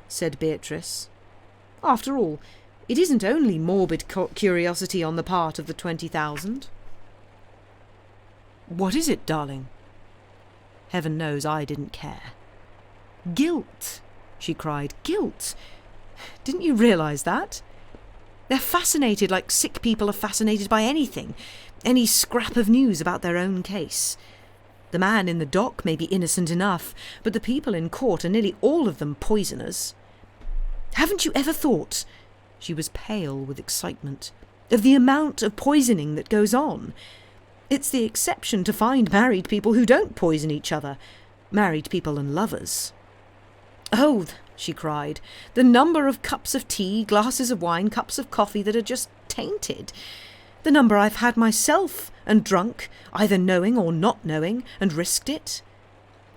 said Beatrice. "After all, it isn't only morbid curiosity on the part of the 20,000. "What is it, darling?" Heaven knows I didn't care. "Guilt," she cried. "Guilt. Didn't you realise that? They're fascinated like sick people are fascinated by anything, any scrap of news about their own case. The man in the dock may be innocent enough, but the people in court are nearly all of them poisoners. Haven't you ever thought," she was pale with excitement, "of the amount of poisoning that goes on? It's the exception to find married people who don't poison each other, married people and lovers. Oh," she cried, "the number of cups of tea, glasses of wine, cups of coffee that are just tainted. The number I've had myself and drunk, either knowing or not knowing, and risked it.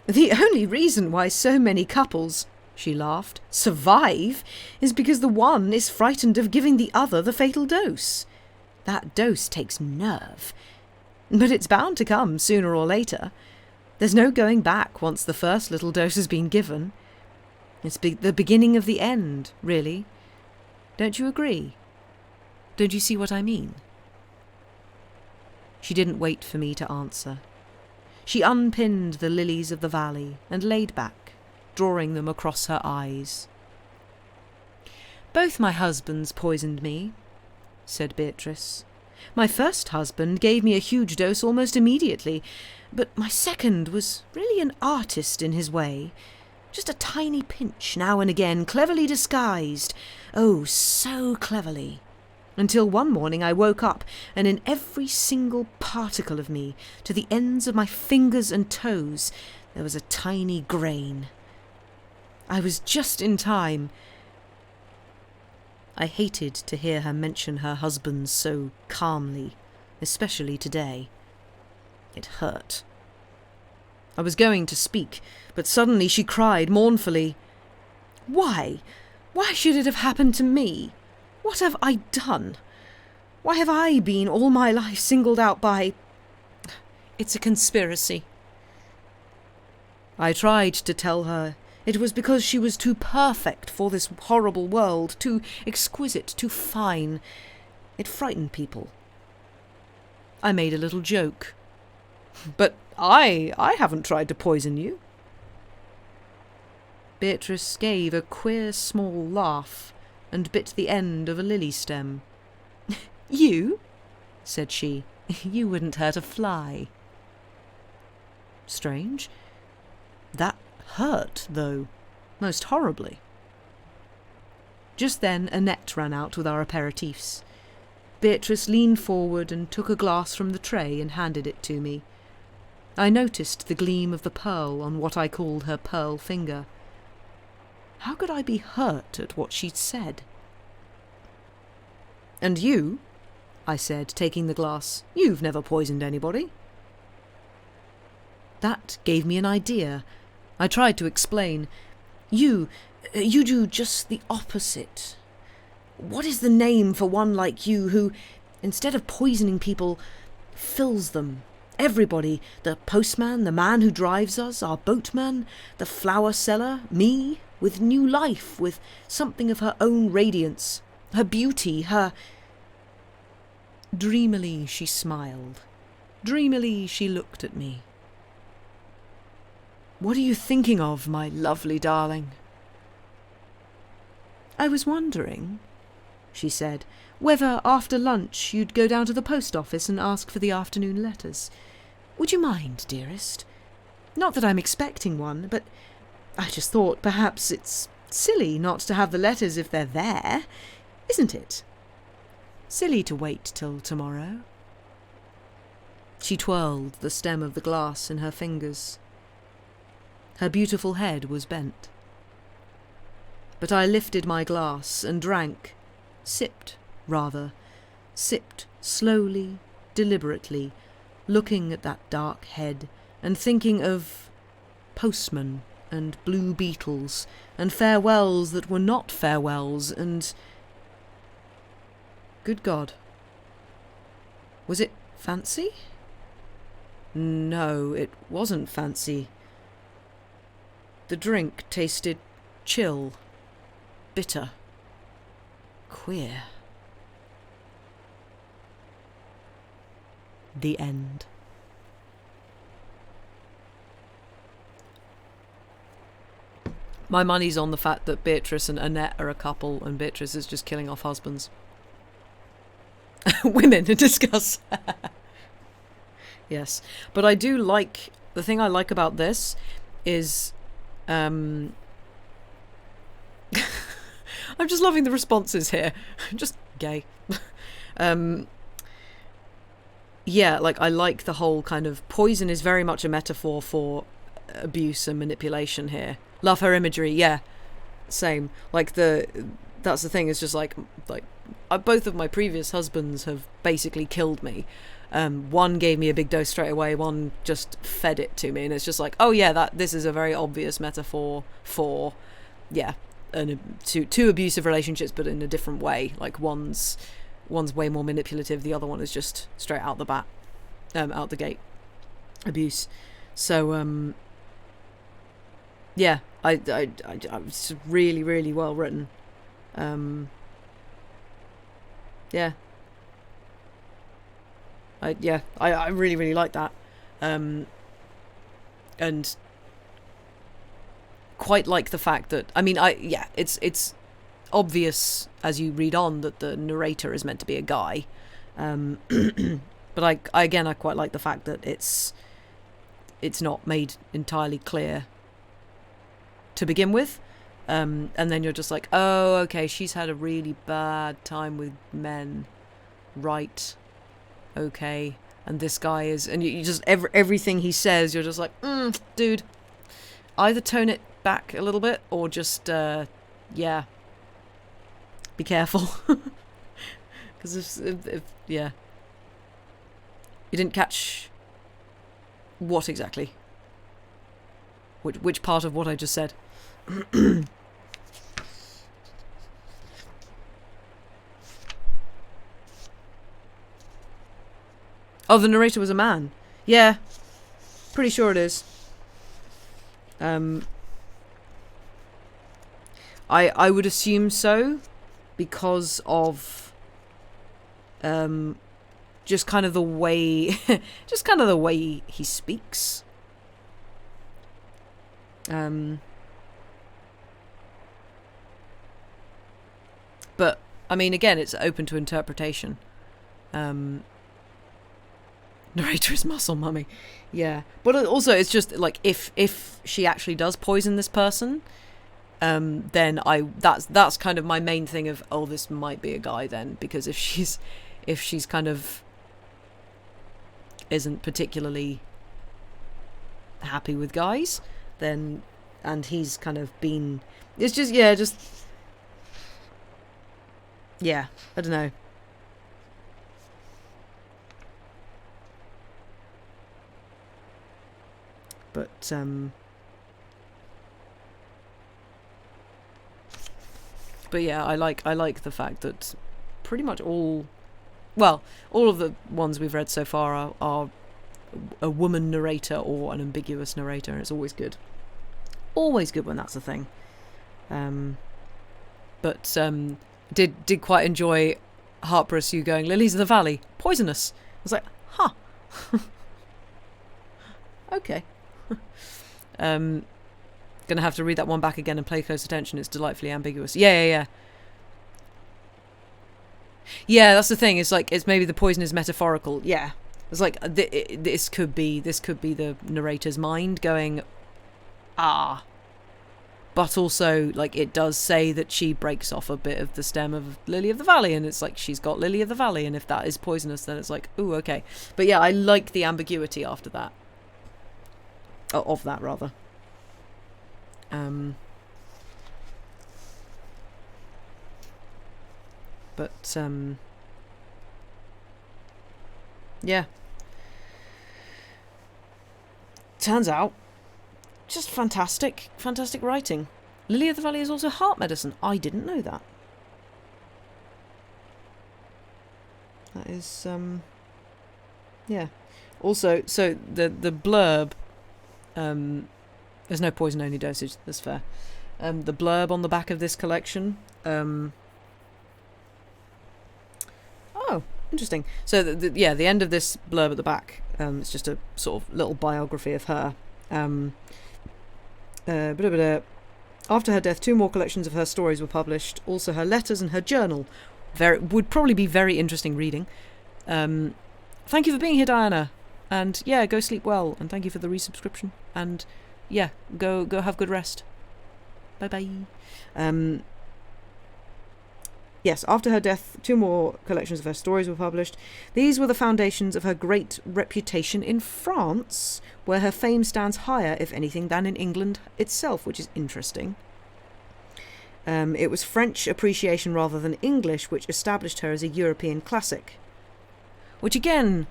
The only reason why so many couples," she laughed, "survive is because the one is frightened of giving the other the fatal dose. That dose takes nerve. But it's bound to come sooner or later. There's no going back once the first little dose has been given. It's the beginning of the end, really. Don't you agree? Don't you see what I mean?" She didn't wait for me to answer. She unpinned the lilies of the valley and laid back, drawing them across her eyes. Both my husbands poisoned me, said Beatrice. My first husband gave me a huge dose almost immediately, but my second was really an artist in his way. Just a tiny pinch now and again, cleverly disguised. Oh, so cleverly. Until one morning I woke up, and in every single particle of me, to the ends of my fingers and toes, there was a tiny grain. I was just in time. I hated to hear her mention her husbands so calmly, especially today. It hurt. I was going to speak, but suddenly she cried mournfully, "Why? Why should it have happened to me? What have I done? Why have I been all my life singled out by—" It's a conspiracy. I tried to tell her it was because she was too perfect for this horrible world, too exquisite, too fine. It frightened people. I made a little joke. "But I haven't tried to poison you." Beatrice gave a queer small laugh and bit the end of a lily stem. "You?" said she. "You wouldn't hurt a fly." Strange. That hurt, though, most horribly. Just then Annette ran out with our aperitifs. Beatrice leaned forward and took a glass from the tray and handed it to me. I noticed the gleam of the pearl on what I called her pearl finger. How could I be hurt at what she'd said? "And you?" I said, taking the glass. "You've never poisoned anybody." That gave me an idea. I tried to explain. You do just the opposite. What is the name for one like you who, instead of poisoning people, fills them? Everybody, the postman, the man who drives us, our boatman, the flower seller, me, with new life, with something of her own radiance, her beauty, her—" Dreamily she smiled. Dreamily she looked at me. "What are you thinking of, my lovely darling?" "I was wondering," she said, "whether after lunch you'd go down to the post office and ask for the afternoon letters. Would you mind, dearest? Not that I'm expecting one, but I just thought perhaps it's silly not to have the letters if they're there, isn't it? Silly to wait till tomorrow." She twirled the stem of the glass in her fingers. Her beautiful head was bent. But I lifted my glass and drank, sipped slowly, deliberately, looking at that dark head and thinking of postmen and blue beetles and farewells that were not farewells and— Good God. Was it fancy? No, it wasn't fancy. The drink tasted chill, bitter, queer. The end. My money's on the fact that Beatrice and Annette are a couple and Beatrice is just killing off husbands. Women to discuss. Yes. But I do like, the thing I like about this is, I'm just loving the responses here. Just gay. Yeah, like I like the whole kind of poison is very much a metaphor for abuse and manipulation here. Love her imagery, yeah. Same. Like that's the thing, it's just like both of my previous husbands have basically killed me. One gave me a big dose straight away, one just fed it to me, and it's just like, oh yeah, this is a very obvious metaphor for, yeah, two abusive relationships, but in a different way. Like one's way more manipulative, the other one is just straight out the gate abuse. So yeah, I it's really, really well written. Yeah. I really, really like that. And quite like the fact that, I mean, it's obvious as you read on that the narrator is meant to be a guy. But I quite like the fact that it's not made entirely clear to begin with. And then you're just like, oh, okay, she's had a really bad time with men. Right. Okay. And this guy is... And you just... Everything he says, you're just like, dude. Either tone it back a little bit or just, yeah. Be careful. Because if... Yeah. You didn't catch... What exactly? Which part of what I just said? Oh, the narrator was a man. Yeah. Pretty sure it is. I would assume so because of just kind of the way he speaks. But I mean, again, it's open to interpretation. Narrator is muscle mummy, yeah. But also, it's just like if she actually does poison this person, then that's kind of my main thing of, oh, this might be a guy then, because if she's kind of isn't particularly happy with guys, then, and he's kind of been, it's just I don't know. But yeah, I like the fact that pretty much all of the ones we've read so far are a woman narrator or an ambiguous narrator, and it's always good. Always good when that's a thing. But did quite enjoy Harper Sue going, "Lilies of the Valley, poisonous." I was like, huh. Okay. Gonna have to read that one back again and pay close attention. It's delightfully ambiguous. Yeah, that's the thing. It's like, it's maybe the poison is metaphorical. Yeah, it's like this could be the narrator's mind going, but also, like, it does say that she breaks off a bit of the stem of Lily of the Valley, and it's like she's got Lily of the Valley, and if that is poisonous, then it's like, ooh, okay. But yeah, I like the ambiguity after that. Of that, rather. But yeah. Turns out, just fantastic writing. Lily of the Valley is also heart medicine. I didn't know that. That is, yeah. Also, so the blurb, there's no poison, only dosage, that's fair. The blurb on the back of this collection, oh, interesting. So the end of this blurb at the back, it's just a sort of little biography of her. After her death, 2 more collections of her stories were published, also her letters and her journal. Would probably be very interesting reading. Thank you for being here, Diana. And yeah, go sleep well, and thank you for the resubscription. And yeah, go have good rest. Bye bye. Yes, after her death, 2 more collections of her stories were published. These were the foundations of her great reputation in France, where her fame stands higher, if anything, than in England itself, which is interesting. It was French appreciation rather than English which established her as a European classic. Which again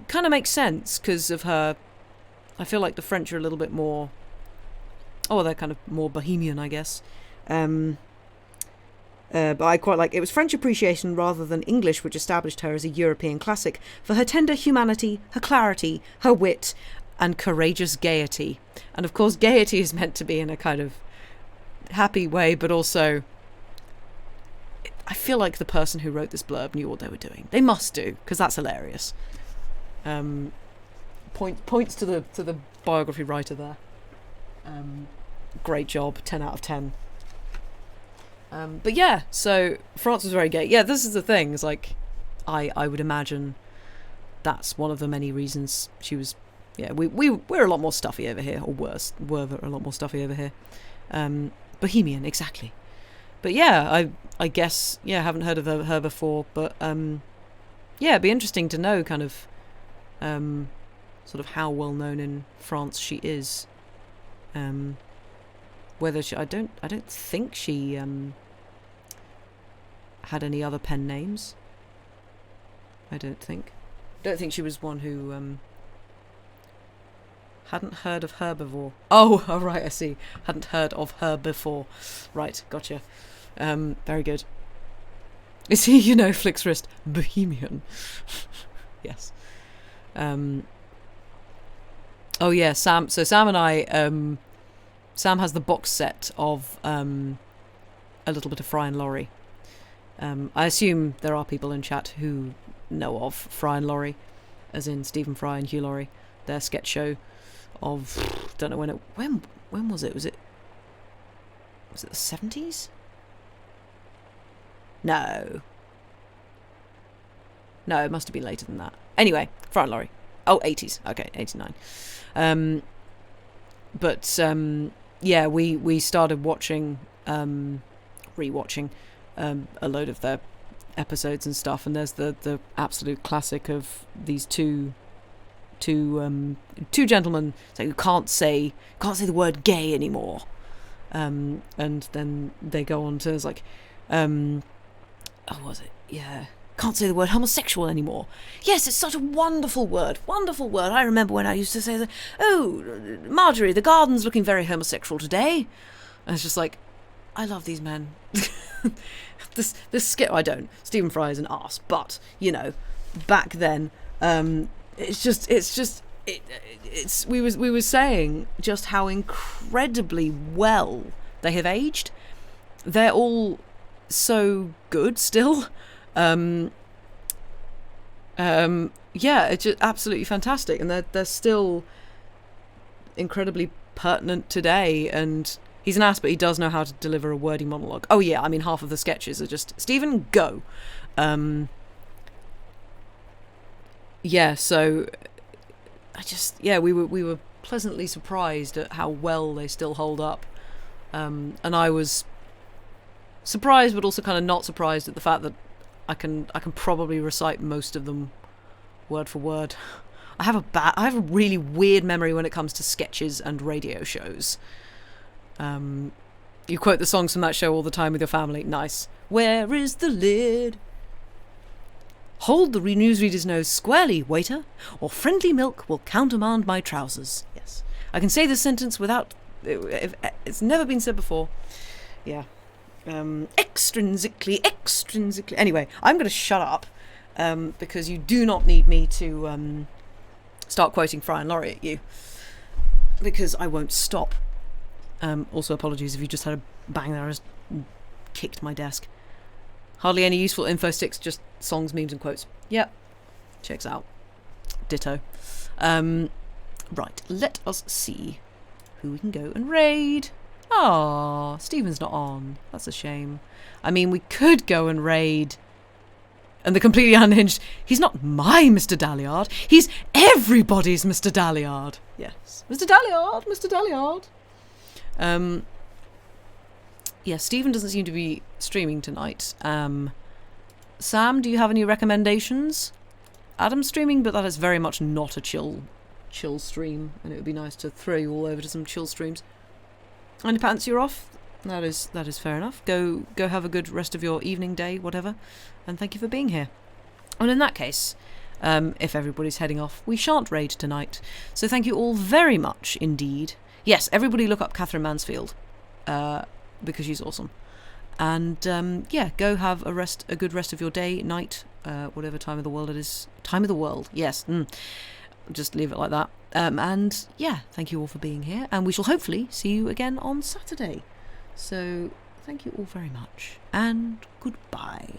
kind of makes sense because of her. I feel like the French are a little bit more, they're kind of more bohemian, I guess. But I quite like, it was French appreciation rather than English which established her as a European classic for her tender humanity, her clarity, her wit, and courageous gaiety. And of course, gaiety is meant to be in a kind of happy way, but also I feel like the person who wrote this blurb knew what they were doing. They must do, because that's hilarious. Points to the biography writer there. Great job, 10 out of 10. But yeah, so France was very gay. Yeah, this is the thing. It's like, I would imagine that's one of the many reasons she was. Yeah, we're a lot more stuffy over here, or worse, were a lot more stuffy over here. Bohemian, exactly. But yeah, I guess, yeah, I haven't heard of her before, but yeah, it'd be interesting to know kind of sort of how well known in France she is. Whether she, I don't think she had any other pen names. I don't think she was one who hadn't heard of her before. Oh, all right, I see. Hadn't heard of her before. Right, gotcha. Very good. Is he, flicks wrist, Bohemian? Yes. Oh yeah, Sam. So Sam and I, Sam has the box set of A Little Bit of Fry and Laurie. I assume there are people in chat who know of Fry and Laurie, as in Stephen Fry and Hugh Laurie, their sketch show of, don't know when was it? Was it the 70s? No, it must have been later than that. Anyway, Fry and Laurie. Oh, 80s. Okay, 89. But yeah, we started watching, rewatching a load of their episodes and stuff, and there's the absolute classic of these two gentlemen who can't say the word gay anymore, and then they go on to, it's like, oh, was it? Yeah. Can't say the word homosexual anymore. Yes, it's such a wonderful word. I remember when I used to say that, oh, Marjorie, the garden's looking very homosexual today. And it's just like, I love these men. this skit, I don't. Stephen Fry is an arse, but, back then, we were saying just how incredibly well they have aged. They're all so good still. Yeah, it's just absolutely fantastic, and they're still incredibly pertinent today. And he's an ass, but he does know how to deliver a wordy monologue. Oh yeah, I mean, half of the sketches are just Stephen, go. Yeah, so we were pleasantly surprised at how well they still hold up, and I was surprised, but also kind of not surprised at the fact that I can probably recite most of them word for word. I have a really weird memory when it comes to sketches and radio shows. You quote the songs from that show all the time with your family. Nice. Where is the lid? Hold the newsreader's nose squarely, waiter, or friendly milk will countermand my trousers. Yes. I can say this sentence without... It's never been said before. Yeah. Extrinsically. Anyway, I'm going to shut up, because you do not need me to start quoting Fry and Laurie at you, because I won't stop. Also, apologies if you just had a bang there. I just kicked my desk. Hardly any useful info sticks, just songs, memes, and quotes. Yep, checks out. Ditto. Right, let us see who we can go and raid. Ah, Stephen's not on. That's a shame. I mean, we could go and raid. And the completely unhinged, he's not my Mr. Dalliard. He's everybody's Mr. Dalliard. Yes. Mr. Dalliard. Yeah, Stephen doesn't seem to be streaming tonight. Sam, do you have any recommendations? Adam's streaming, but that is very much not a chill stream. And it would be nice to throw you all over to some chill streams. Underpants, you're off. That is fair enough. Go have a good rest of your evening, day, whatever. And thank you for being here. And in that case, if everybody's heading off, we shan't raid tonight. So thank you all very much indeed. Yes, everybody look up Katherine Mansfield, because she's awesome. And yeah, go have a good rest of your day, night, whatever time of the world it is. Time of the world, yes. Just leave it like that. And yeah, thank you all for being here, and we shall hopefully see you again on Saturday. So thank you all very much, and goodbye.